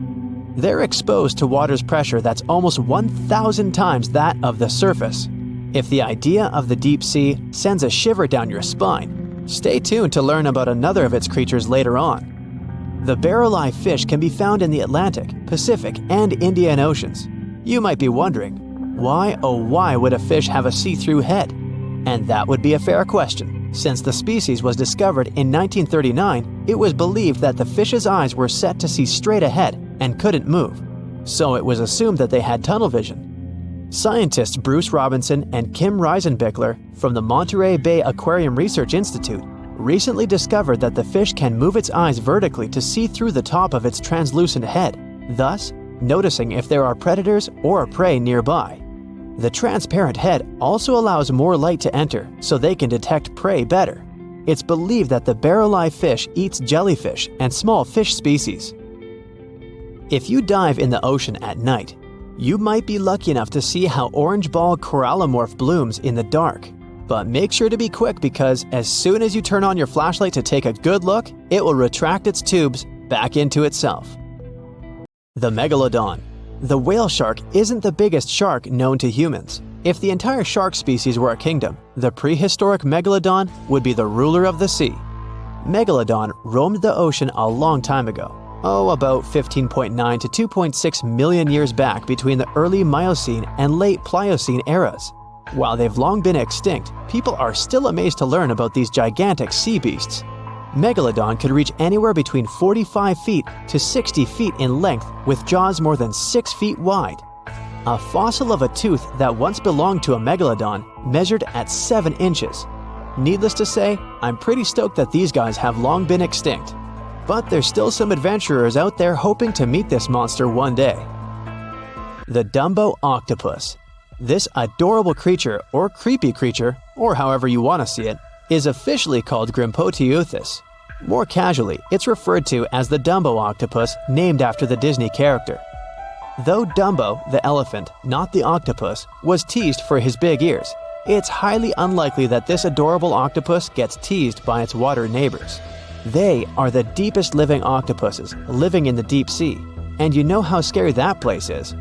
They're exposed to water's pressure that's almost 1,000 times that of the surface. If the idea of the deep sea sends a shiver down your spine, stay tuned to learn about another of its creatures later on. The barrel-eye fish can be found in the Atlantic, Pacific, and Indian Oceans. You might be wondering, why oh why would a fish have a see-through head? And that would be a fair question. Since the species was discovered in 1939, it was believed that the fish's eyes were set to see straight ahead and couldn't move. So it was assumed that they had tunnel vision. Scientists Bruce Robinson and Kim Reisenbichler from the Monterey Bay Aquarium Research Institute recently discovered that the fish can move its eyes vertically to see through the top of its translucent head, thus noticing if there are predators or prey nearby. The transparent head also allows more light to enter so they can detect prey better. It's believed that the barrel-eye fish eats jellyfish and small fish species. If you dive in the ocean at night, you might be lucky enough to see how orange ball corallomorph blooms in the dark. But make sure to be quick because as soon as you turn on your flashlight to take a good look, it will retract its tubes back into itself. The megalodon. The whale shark isn't the biggest shark known to humans. If the entire shark species were a kingdom, the prehistoric megalodon would be the ruler of the sea. Megalodon roamed the ocean a long time ago. About 15.9 to 2.6 million years back between the early Miocene and late Pliocene eras. While they've long been extinct, people are still amazed to learn about these gigantic sea beasts. Megalodon could reach anywhere between 45 feet to 60 feet in length with jaws more than 6 feet wide. A fossil of a tooth that once belonged to a megalodon measured at 7 inches. Needless to say, I'm pretty stoked that these guys have long been extinct. But there's still some adventurers out there hoping to meet this monster one day. The Dumbo octopus. This adorable creature, or creepy creature, or however you want to see it, is officially called Grimpoteuthis. More casually, it's referred to as the Dumbo octopus, named after the Disney character. Though Dumbo, the elephant, not the octopus, was teased for his big ears, it's highly unlikely that this adorable octopus gets teased by its water neighbors. They are the deepest living octopuses living in the deep sea, and you know how scary that place is.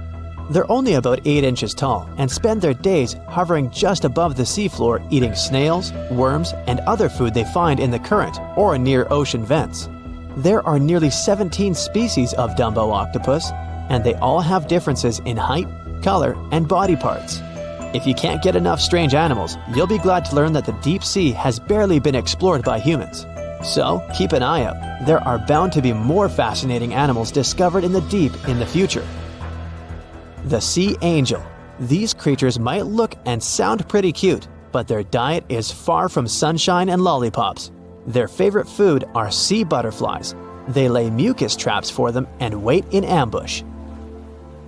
They're only about 8 inches tall and spend their days hovering just above the seafloor eating snails, worms, and other food they find in the current or near ocean vents. There are nearly 17 species of Dumbo octopus, and they all have differences in height, color, and body parts. If you can't get enough strange animals, you'll be glad to learn that the deep sea has barely been explored by humans. So keep an eye out. There are bound to be more fascinating animals discovered in the deep in the future. The sea angel. These creatures might look and sound pretty cute, but their diet is far from sunshine and lollipops. Their favorite food are sea butterflies. They lay mucus traps for them and wait in ambush.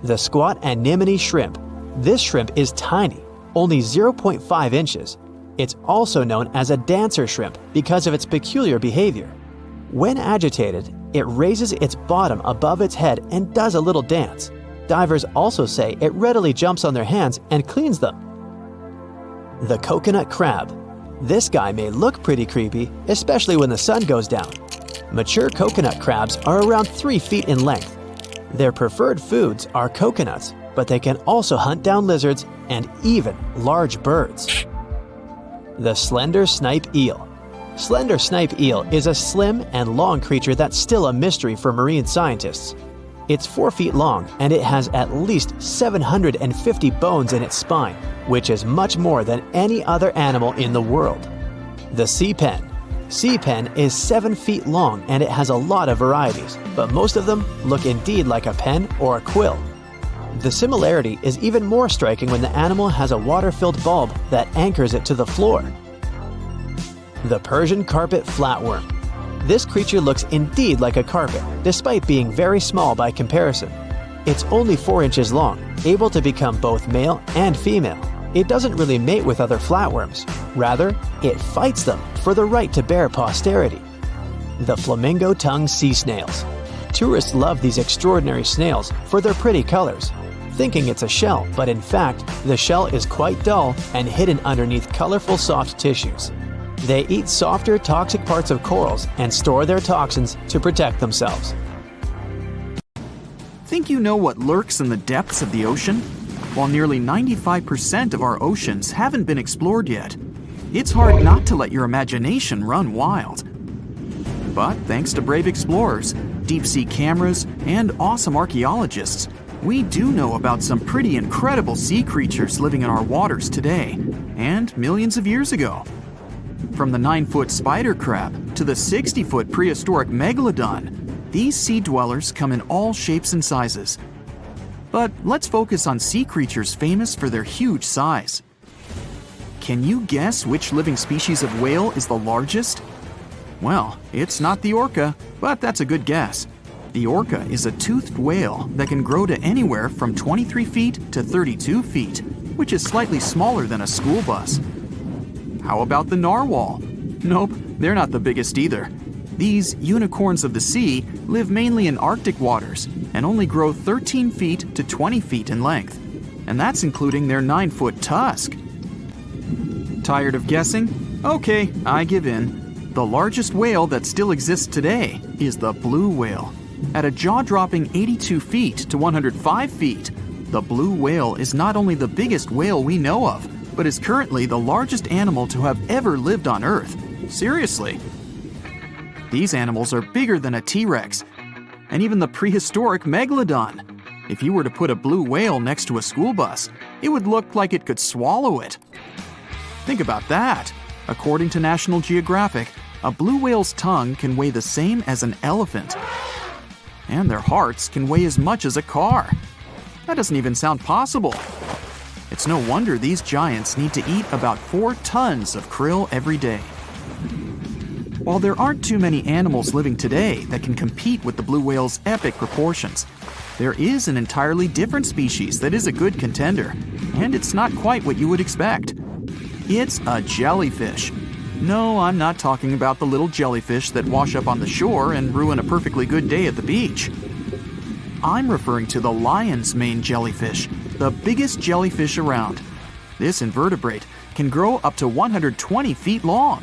The squat anemone shrimp. This shrimp is tiny, only 0.5 inches. It's also known as a dancer shrimp because of its peculiar behavior. When agitated, it raises its bottom above its head and does a little dance. Divers also say it readily jumps on their hands and cleans them. The coconut crab. This guy may look pretty creepy, especially when the sun goes down. Mature coconut crabs are around 3 feet in length. Their preferred foods are coconuts, but they can also hunt down lizards and even large birds. The slender snipe eel. Slender snipe eel is a slim and long creature that's still a mystery for marine scientists. It's 4 feet long and it has at least 750 bones in its spine, which is much more than any other animal in the world. The sea pen. Sea pen is 7 feet long and it has a lot of varieties, but most of them look indeed like a pen or a quill. The similarity is even more striking when the animal has a water-filled bulb that anchors it to the floor. The Persian carpet flatworm. This creature looks indeed like a carpet, despite being very small by comparison. It's only 4 inches long, able to become both male and female. It doesn't really mate with other flatworms. Rather, it fights them for the right to bear posterity. The flamingo-tongued sea snails. Tourists love these extraordinary snails for their pretty colors, thinking it's a shell, but in fact, the shell is quite dull and hidden underneath colorful soft tissues. They eat softer, toxic parts of corals and store their toxins to protect themselves. Think you know what lurks in the depths of the ocean? While nearly 95% of our oceans haven't been explored yet, it's hard not to let your imagination run wild. But thanks to brave explorers, deep-sea cameras, and awesome archaeologists, we do know about some pretty incredible sea creatures living in our waters today, and millions of years ago. From the 9-foot spider crab to the 60-foot prehistoric megalodon, these sea dwellers come in all shapes and sizes. But let's focus on sea creatures famous for their huge size. Can you guess which living species of whale is the largest? Well, it's not the orca, but that's a good guess. The orca is a toothed whale that can grow to anywhere from 23 feet to 32 feet, which is slightly smaller than a school bus. How about the narwhal? Nope, they're not the biggest either. These unicorns of the sea live mainly in Arctic waters and only grow 13 feet to 20 feet in length, and that's including their 9-foot tusk. Tired of guessing? Okay, I give in. The largest whale that still exists today is the blue whale. At a jaw-dropping 82 feet to 105 feet, the blue whale is not only the biggest whale we know of, but is currently the largest animal to have ever lived on Earth. Seriously. These animals are bigger than a T-Rex, and even the prehistoric megalodon. If you were to put a blue whale next to a school bus, it would look like it could swallow it. Think about that. According to National Geographic, a blue whale's tongue can weigh the same as an elephant. And their hearts can weigh as much as a car. That doesn't even sound possible. It's no wonder these giants need to eat about 4 tons of krill every day. While there aren't too many animals living today that can compete with the blue whale's epic proportions, there is an entirely different species that is a good contender, and it's not quite what you would expect. It's a jellyfish. No, I'm not talking about the little jellyfish that wash up on the shore and ruin a perfectly good day at the beach. I'm referring to the lion's mane jellyfish, the biggest jellyfish around. This invertebrate can grow up to 120 feet long.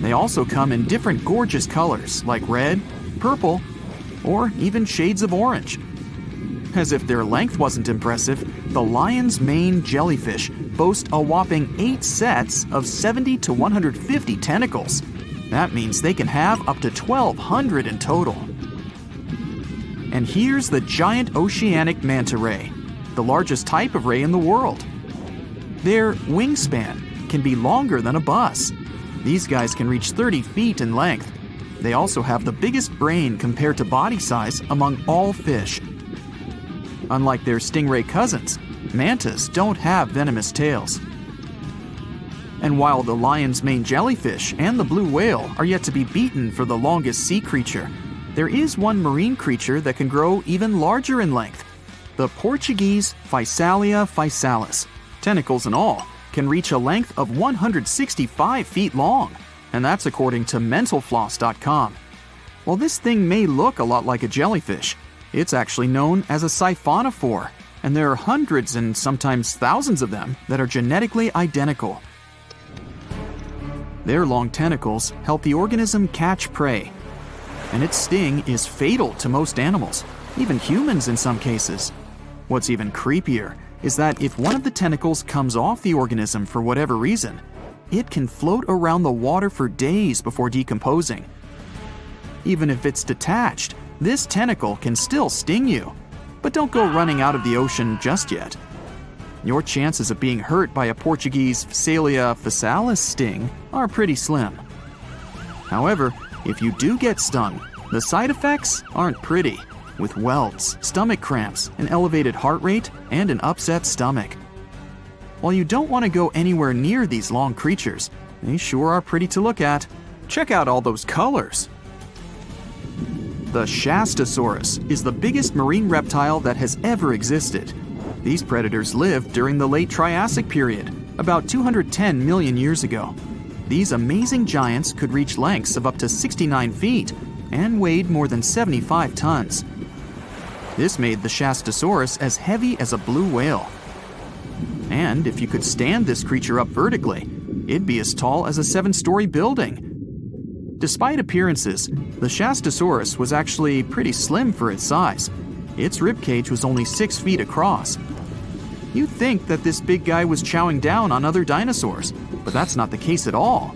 They also come in different gorgeous colors like red, purple, or even shades of orange. As if their length wasn't impressive, the lion's mane jellyfish boast a whopping 8 sets of 70 to 150 tentacles. That means they can have up to 1,200 in total. And here's the giant oceanic manta ray, the largest type of ray in the world. Their wingspan can be longer than a bus. These guys can reach 30 feet in length. They also have the biggest brain compared to body size among all fish. Unlike their stingray cousins, mantas don't have venomous tails. And while the lion's mane jellyfish and the blue whale are yet to be beaten for the longest sea creature, there is one marine creature that can grow even larger in length. The Portuguese Physalia physalis, tentacles and all, can reach a length of 165 feet long, and that's according to mentalfloss.com. While this thing may look a lot like a jellyfish, it's actually known as a siphonophore, and there are hundreds and sometimes thousands of them that are genetically identical. Their long tentacles help the organism catch prey, and its sting is fatal to most animals, even humans in some cases. What's even creepier is that if one of the tentacles comes off the organism for whatever reason, it can float around the water for days before decomposing. Even if it's detached, this tentacle can still sting you. But don't go running out of the ocean just yet. Your chances of being hurt by a Portuguese Physalia physalis sting are pretty slim. However, if you do get stung, the side effects aren't pretty, with welts, stomach cramps, an elevated heart rate, and an upset stomach. While you don't want to go anywhere near these long creatures, they sure are pretty to look at. Check out all those colors. The Shastosaurus is the biggest marine reptile that has ever existed. These predators lived during the late Triassic period, about 210 million years ago. These amazing giants could reach lengths of up to 69 feet and weighed more than 75 tons. This made the Shastosaurus as heavy as a blue whale. And if you could stand this creature up vertically, it'd be as tall as a 7-story building. Despite appearances, the Shastosaurus was actually pretty slim for its size. Its ribcage was only 6 feet across. You'd think that this big guy was chowing down on other dinosaurs, but that's not the case at all.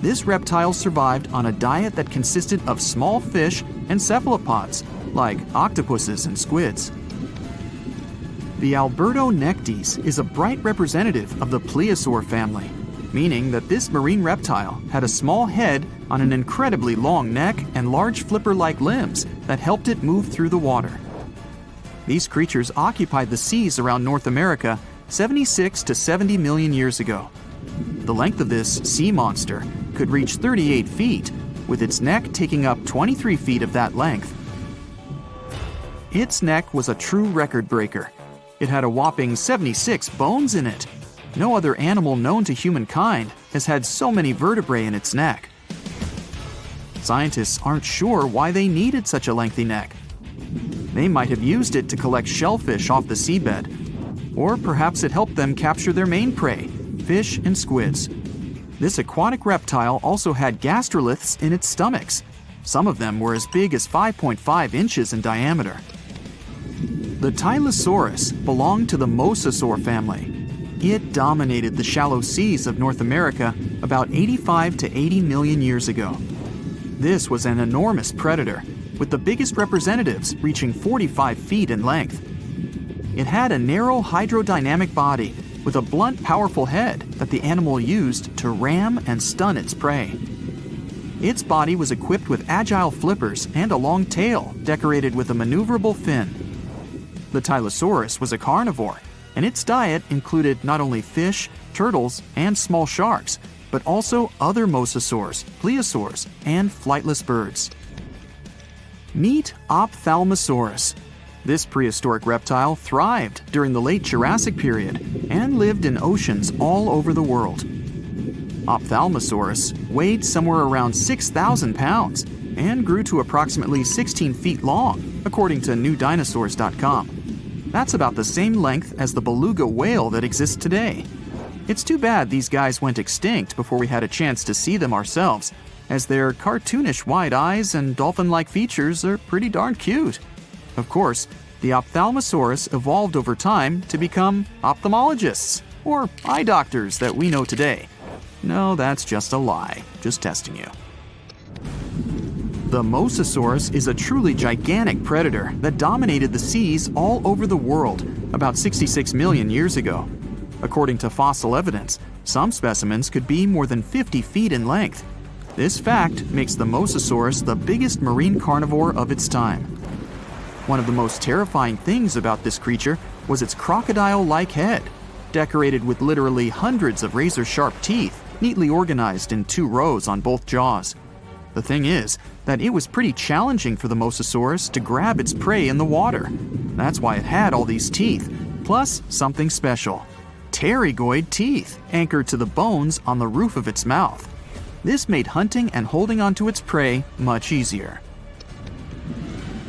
This reptile survived on a diet that consisted of small fish and cephalopods, like octopuses and squids. The Albertonectes is a bright representative of the plesiosaur family, meaning that this marine reptile had a small head on an incredibly long neck and large flipper-like limbs that helped it move through the water. These creatures occupied the seas around North America 76 to 70 million years ago. The length of this sea monster could reach 38 feet, with its neck taking up 23 feet of that length. Its neck was a true record breaker. It had a whopping 76 bones in it. No other animal known to humankind has had so many vertebrae in its neck. Scientists aren't sure why they needed such a lengthy neck. They might have used it to collect shellfish off the seabed, or perhaps it helped them capture their main prey, fish and squids. This aquatic reptile also had gastroliths in its stomachs. Some of them were as big as 5.5 inches in diameter. The Tylosaurus belonged to the mosasaur family. It dominated the shallow seas of North America about 85 to 80 million years ago. This was an enormous predator, with the biggest representatives reaching 45 feet in length. It had a narrow hydrodynamic body with a blunt, powerful head that the animal used to ram and stun its prey. Its body was equipped with agile flippers and a long tail decorated with a maneuverable fin. The Tylosaurus was a carnivore, and its diet included not only fish, turtles, and small sharks, but also other mosasaurs, plesiosaurs, and flightless birds. Meet Ophthalmosaurus. This prehistoric reptile thrived during the late Jurassic period and lived in oceans all over the world. Ophthalmosaurus weighed somewhere around 6,000 pounds and grew to approximately 16 feet long, according to newdinosaurs.com. That's about the same length as the beluga whale that exists today. It's too bad these guys went extinct before we had a chance to see them ourselves, as their cartoonish wide eyes and dolphin-like features are pretty darn cute. Of course, the Ophthalmosaurus evolved over time to become ophthalmologists, or eye doctors that we know today. No, that's just a lie. Just testing you. The Mosasaurus is a truly gigantic predator that dominated the seas all over the world about 66 million years ago. According to fossil evidence, some specimens could be more than 50 feet in length. This fact makes the Mosasaurus the biggest marine carnivore of its time. One of the most terrifying things about this creature was its crocodile-like head, decorated with literally hundreds of razor-sharp teeth, neatly organized in 2 rows on both jaws. The thing is that it was pretty challenging for the Mosasaurus to grab its prey in the water. That's why it had all these teeth, plus something special: pterygoid teeth anchored to the bones on the roof of its mouth. This made hunting and holding onto its prey much easier.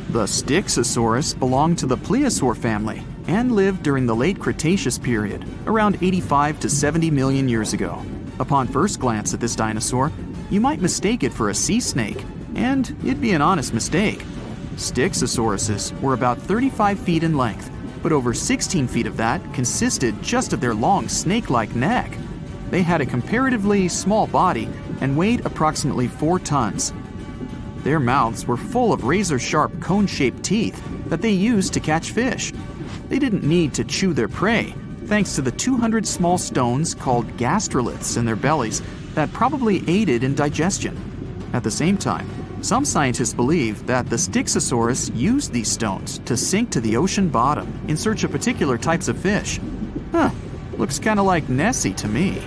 The Styxosaurus belonged to the plesiosaur family and lived during the late Cretaceous period, around 85 to 70 million years ago. Upon first glance at this dinosaur, you might mistake it for a sea snake, and it'd be an honest mistake. Styxosauruses were about 35 feet in length, but over 16 feet of that consisted just of their long snake-like neck. They had a comparatively small body and weighed approximately 4 tons. Their mouths were full of razor-sharp cone-shaped teeth that they used to catch fish. They didn't need to chew their prey, thanks to the 200 small stones called gastroliths in their bellies that probably aided in digestion. At the same time, some scientists believe that the Styxosaurus used these stones to sink to the ocean bottom in search of particular types of fish. Looks kinda like Nessie to me.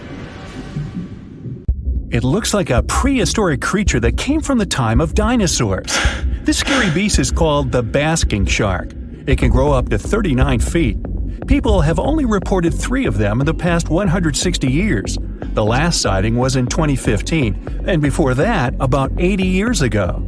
It looks like a prehistoric creature that came from the time of dinosaurs. This scary beast is called the basking shark. It can grow up to 39 feet. People have only reported 3 of them in the past 160 years. The last sighting was in 2015, and before that, about 80 years ago.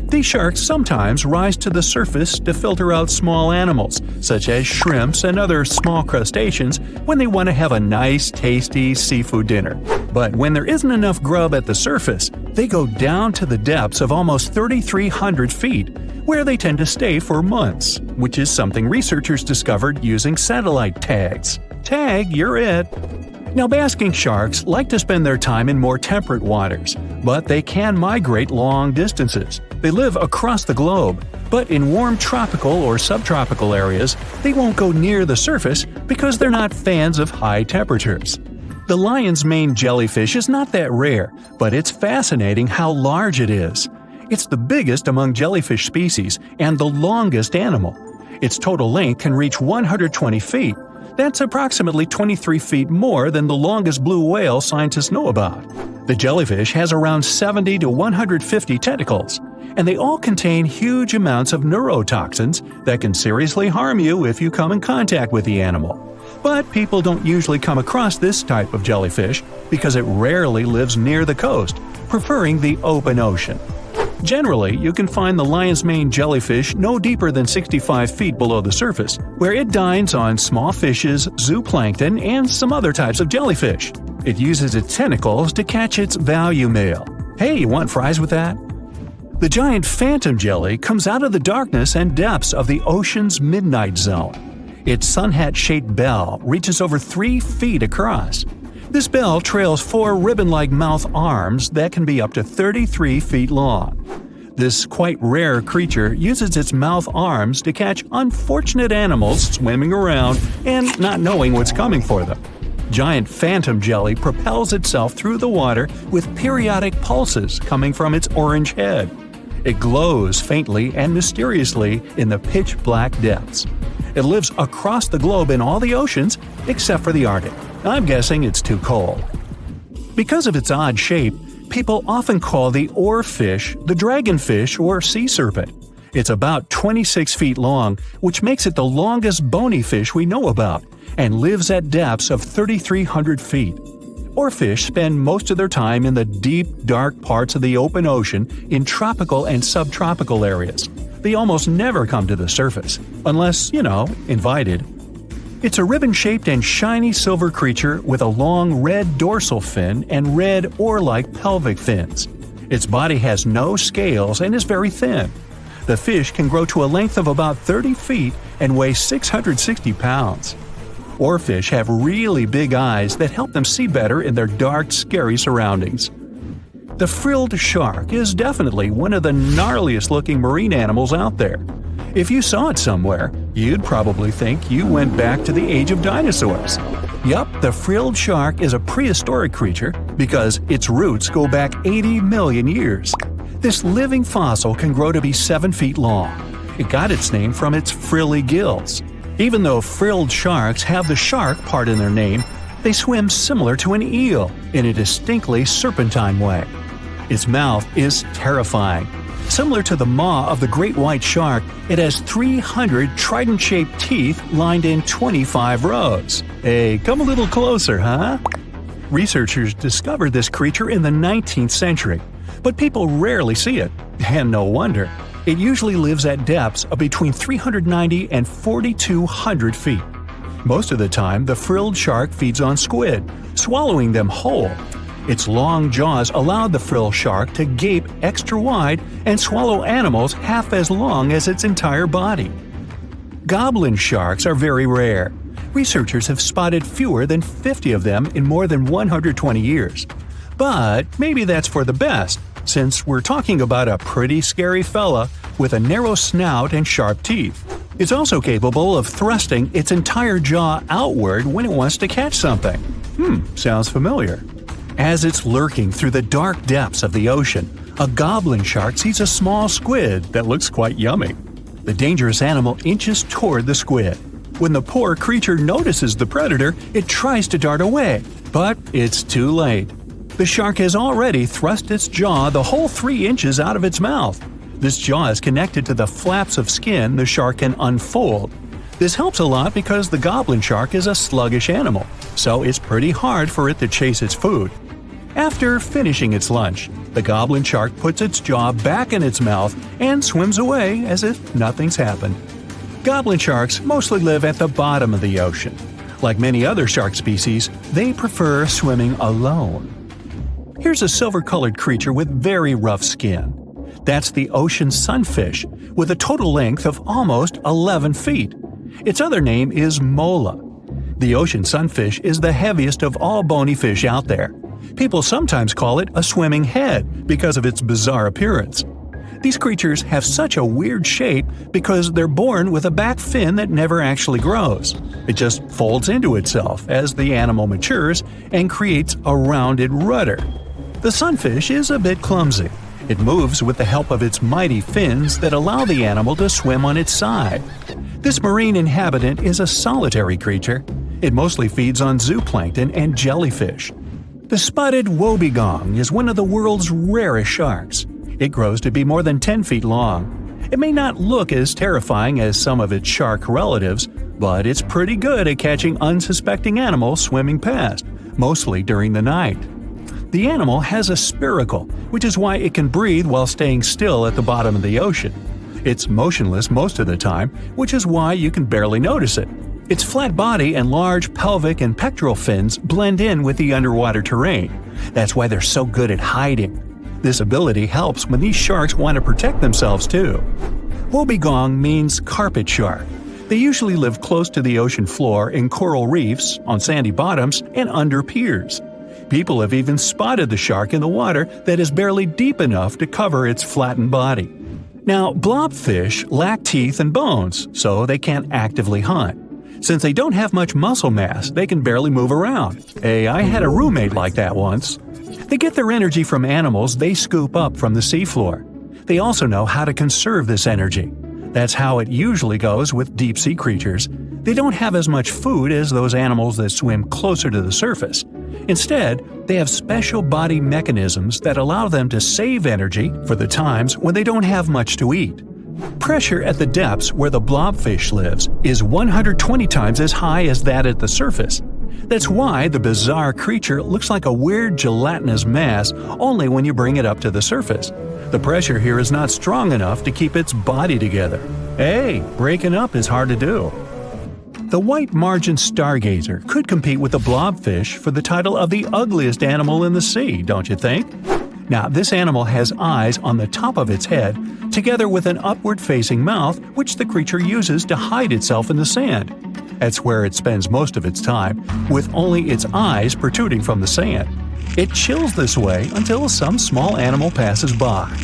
These sharks sometimes rise to the surface to filter out small animals, such as shrimps and other small crustaceans, when they want to have a nice, tasty seafood dinner. But when there isn't enough grub at the surface, they go down to the depths of almost 3,300 feet, where they tend to stay for months, which is something researchers discovered using satellite tags. Tag, you're it! Now, basking sharks like to spend their time in more temperate waters, but they can migrate long distances. They live across the globe, but in warm tropical or subtropical areas, they won't go near the surface because they're not fans of high temperatures. The lion's mane jellyfish is not that rare, but it's fascinating how large it is. It's the biggest among jellyfish species and the longest animal. Its total length can reach 120 feet. That's approximately 23 feet more than the longest blue whale scientists know about. The jellyfish has around 70 to 150 tentacles, and they all contain huge amounts of neurotoxins that can seriously harm you if you come in contact with the animal. But people don't usually come across this type of jellyfish because it rarely lives near the coast, preferring the open ocean. Generally, you can find the lion's mane jellyfish no deeper than 65 feet below the surface, where it dines on small fishes, zooplankton, and some other types of jellyfish. It uses its tentacles to catch its value male. Hey, you want fries with that? The giant phantom jelly comes out of the darkness and depths of the ocean's midnight zone. Its sun hat-shaped bell reaches over 3 feet across. This bell trails 4 ribbon-like mouth arms that can be up to 33 feet long. This quite rare creature uses its mouth arms to catch unfortunate animals swimming around and not knowing what's coming for them. Giant phantom jelly propels itself through the water with periodic pulses coming from its orange head. It glows faintly and mysteriously in the pitch-black depths. It lives across the globe in all the oceans except for the Arctic. I'm guessing it's too cold. Because of its odd shape, people often call the oarfish the dragonfish or sea serpent. It's about 26 feet long, which makes it the longest bony fish we know about, and lives at depths of 3,300 feet. Oarfish spend most of their time in the deep, dark parts of the open ocean in tropical and subtropical areas. They almost never come to the surface, unless, invited. It's a ribbon-shaped and shiny silver creature with a long red dorsal fin and red oar-like pelvic fins. Its body has no scales and is very thin. The fish can grow to a length of about 30 feet and weigh 660 pounds. Oarfish have really big eyes that help them see better in their dark, scary surroundings. The frilled shark is definitely one of the gnarliest-looking marine animals out there. If you saw it somewhere, you'd probably think you went back to the age of dinosaurs. Yup, the frilled shark is a prehistoric creature because its roots go back 80 million years. This living fossil can grow to be 7 feet long. It got its name from its frilly gills. Even though frilled sharks have the shark part in their name, they swim similar to an eel in a distinctly serpentine way. Its mouth is terrifying. Similar to the maw of the great white shark, it has 300 trident-shaped teeth lined in 25 rows. Hey, come a little closer, huh? Researchers discovered this creature in the 19th century, but people rarely see it, and no wonder. It usually lives at depths of between 390 and 4,200 feet. Most of the time, the frilled shark feeds on squid, swallowing them whole. Its long jaws allowed the frilled shark to gape extra wide and swallow animals half as long as its entire body. Goblin sharks are very rare. Researchers have spotted fewer than 50 of them in more than 120 years. But maybe that's for the best, since we're talking about a pretty scary fella with a narrow snout and sharp teeth. It's also capable of thrusting its entire jaw outward when it wants to catch something. Sounds familiar. As it's lurking through the dark depths of the ocean, a goblin shark sees a small squid that looks quite yummy. The dangerous animal inches toward the squid. When the poor creature notices the predator, it tries to dart away, but it's too late. The shark has already thrust its jaw the whole 3 inches out of its mouth. This jaw is connected to the flaps of skin the shark can unfold. This helps a lot because the goblin shark is a sluggish animal, so it's pretty hard for it to chase its food. After finishing its lunch, the goblin shark puts its jaw back in its mouth and swims away as if nothing's happened. Goblin sharks mostly live at the bottom of the ocean. Like many other shark species, they prefer swimming alone. Here's a silver-colored creature with very rough skin. That's the ocean sunfish, with a total length of almost 11 feet. Its other name is mola. The ocean sunfish is the heaviest of all bony fish out there. People sometimes call it a swimming head because of its bizarre appearance. These creatures have such a weird shape because they're born with a back fin that never actually grows. It just folds into itself as the animal matures and creates a rounded rudder. The sunfish is a bit clumsy. It moves with the help of its mighty fins that allow the animal to swim on its side. This marine inhabitant is a solitary creature. It mostly feeds on zooplankton and jellyfish. The spotted wobbegong is one of the world's rarest sharks. It grows to be more than 10 feet long. It may not look as terrifying as some of its shark relatives, but it's pretty good at catching unsuspecting animals swimming past, mostly during the night. The animal has a spiracle, which is why it can breathe while staying still at the bottom of the ocean. It's motionless most of the time, which is why you can barely notice it. Its flat body and large pelvic and pectoral fins blend in with the underwater terrain. That's why they're so good at hiding. This ability helps when these sharks want to protect themselves too. Wobbegong means carpet shark. They usually live close to the ocean floor in coral reefs, on sandy bottoms, and under piers. People have even spotted the shark in the water that is barely deep enough to cover its flattened body. Now, blobfish lack teeth and bones, so they can't actively hunt. Since they don't have much muscle mass, they can barely move around. Hey, I had a roommate like that once. They get their energy from animals they scoop up from the seafloor. They also know how to conserve this energy. That's how it usually goes with deep-sea creatures. They don't have as much food as those animals that swim closer to the surface. Instead, they have special body mechanisms that allow them to save energy for the times when they don't have much to eat. Pressure at the depths where the blobfish lives is 120 times as high as that at the surface. That's why the bizarre creature looks like a weird gelatinous mass only when you bring it up to the surface. The pressure here is not strong enough to keep its body together. Hey, breaking up is hard to do. The white margin stargazer could compete with the blobfish for the title of the ugliest animal in the sea, don't you think? Now, this animal has eyes on the top of its head, together with an upward-facing mouth which the creature uses to hide itself in the sand. That's where it spends most of its time, with only its eyes protruding from the sand. It chills this way until some small animal passes by.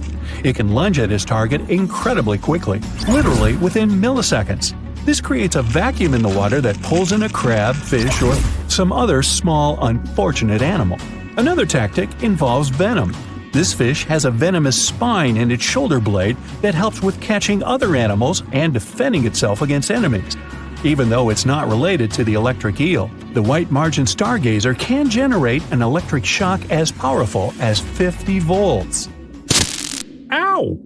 It can lunge at its target incredibly quickly, literally within milliseconds. This creates a vacuum in the water that pulls in a crab, fish, or some other small, unfortunate animal. Another tactic involves venom. This fish has a venomous spine in its shoulder blade that helps with catching other animals and defending itself against enemies. Even though it's not related to the electric eel, the white margin stargazer can generate an electric shock as powerful as 50 volts. Ow!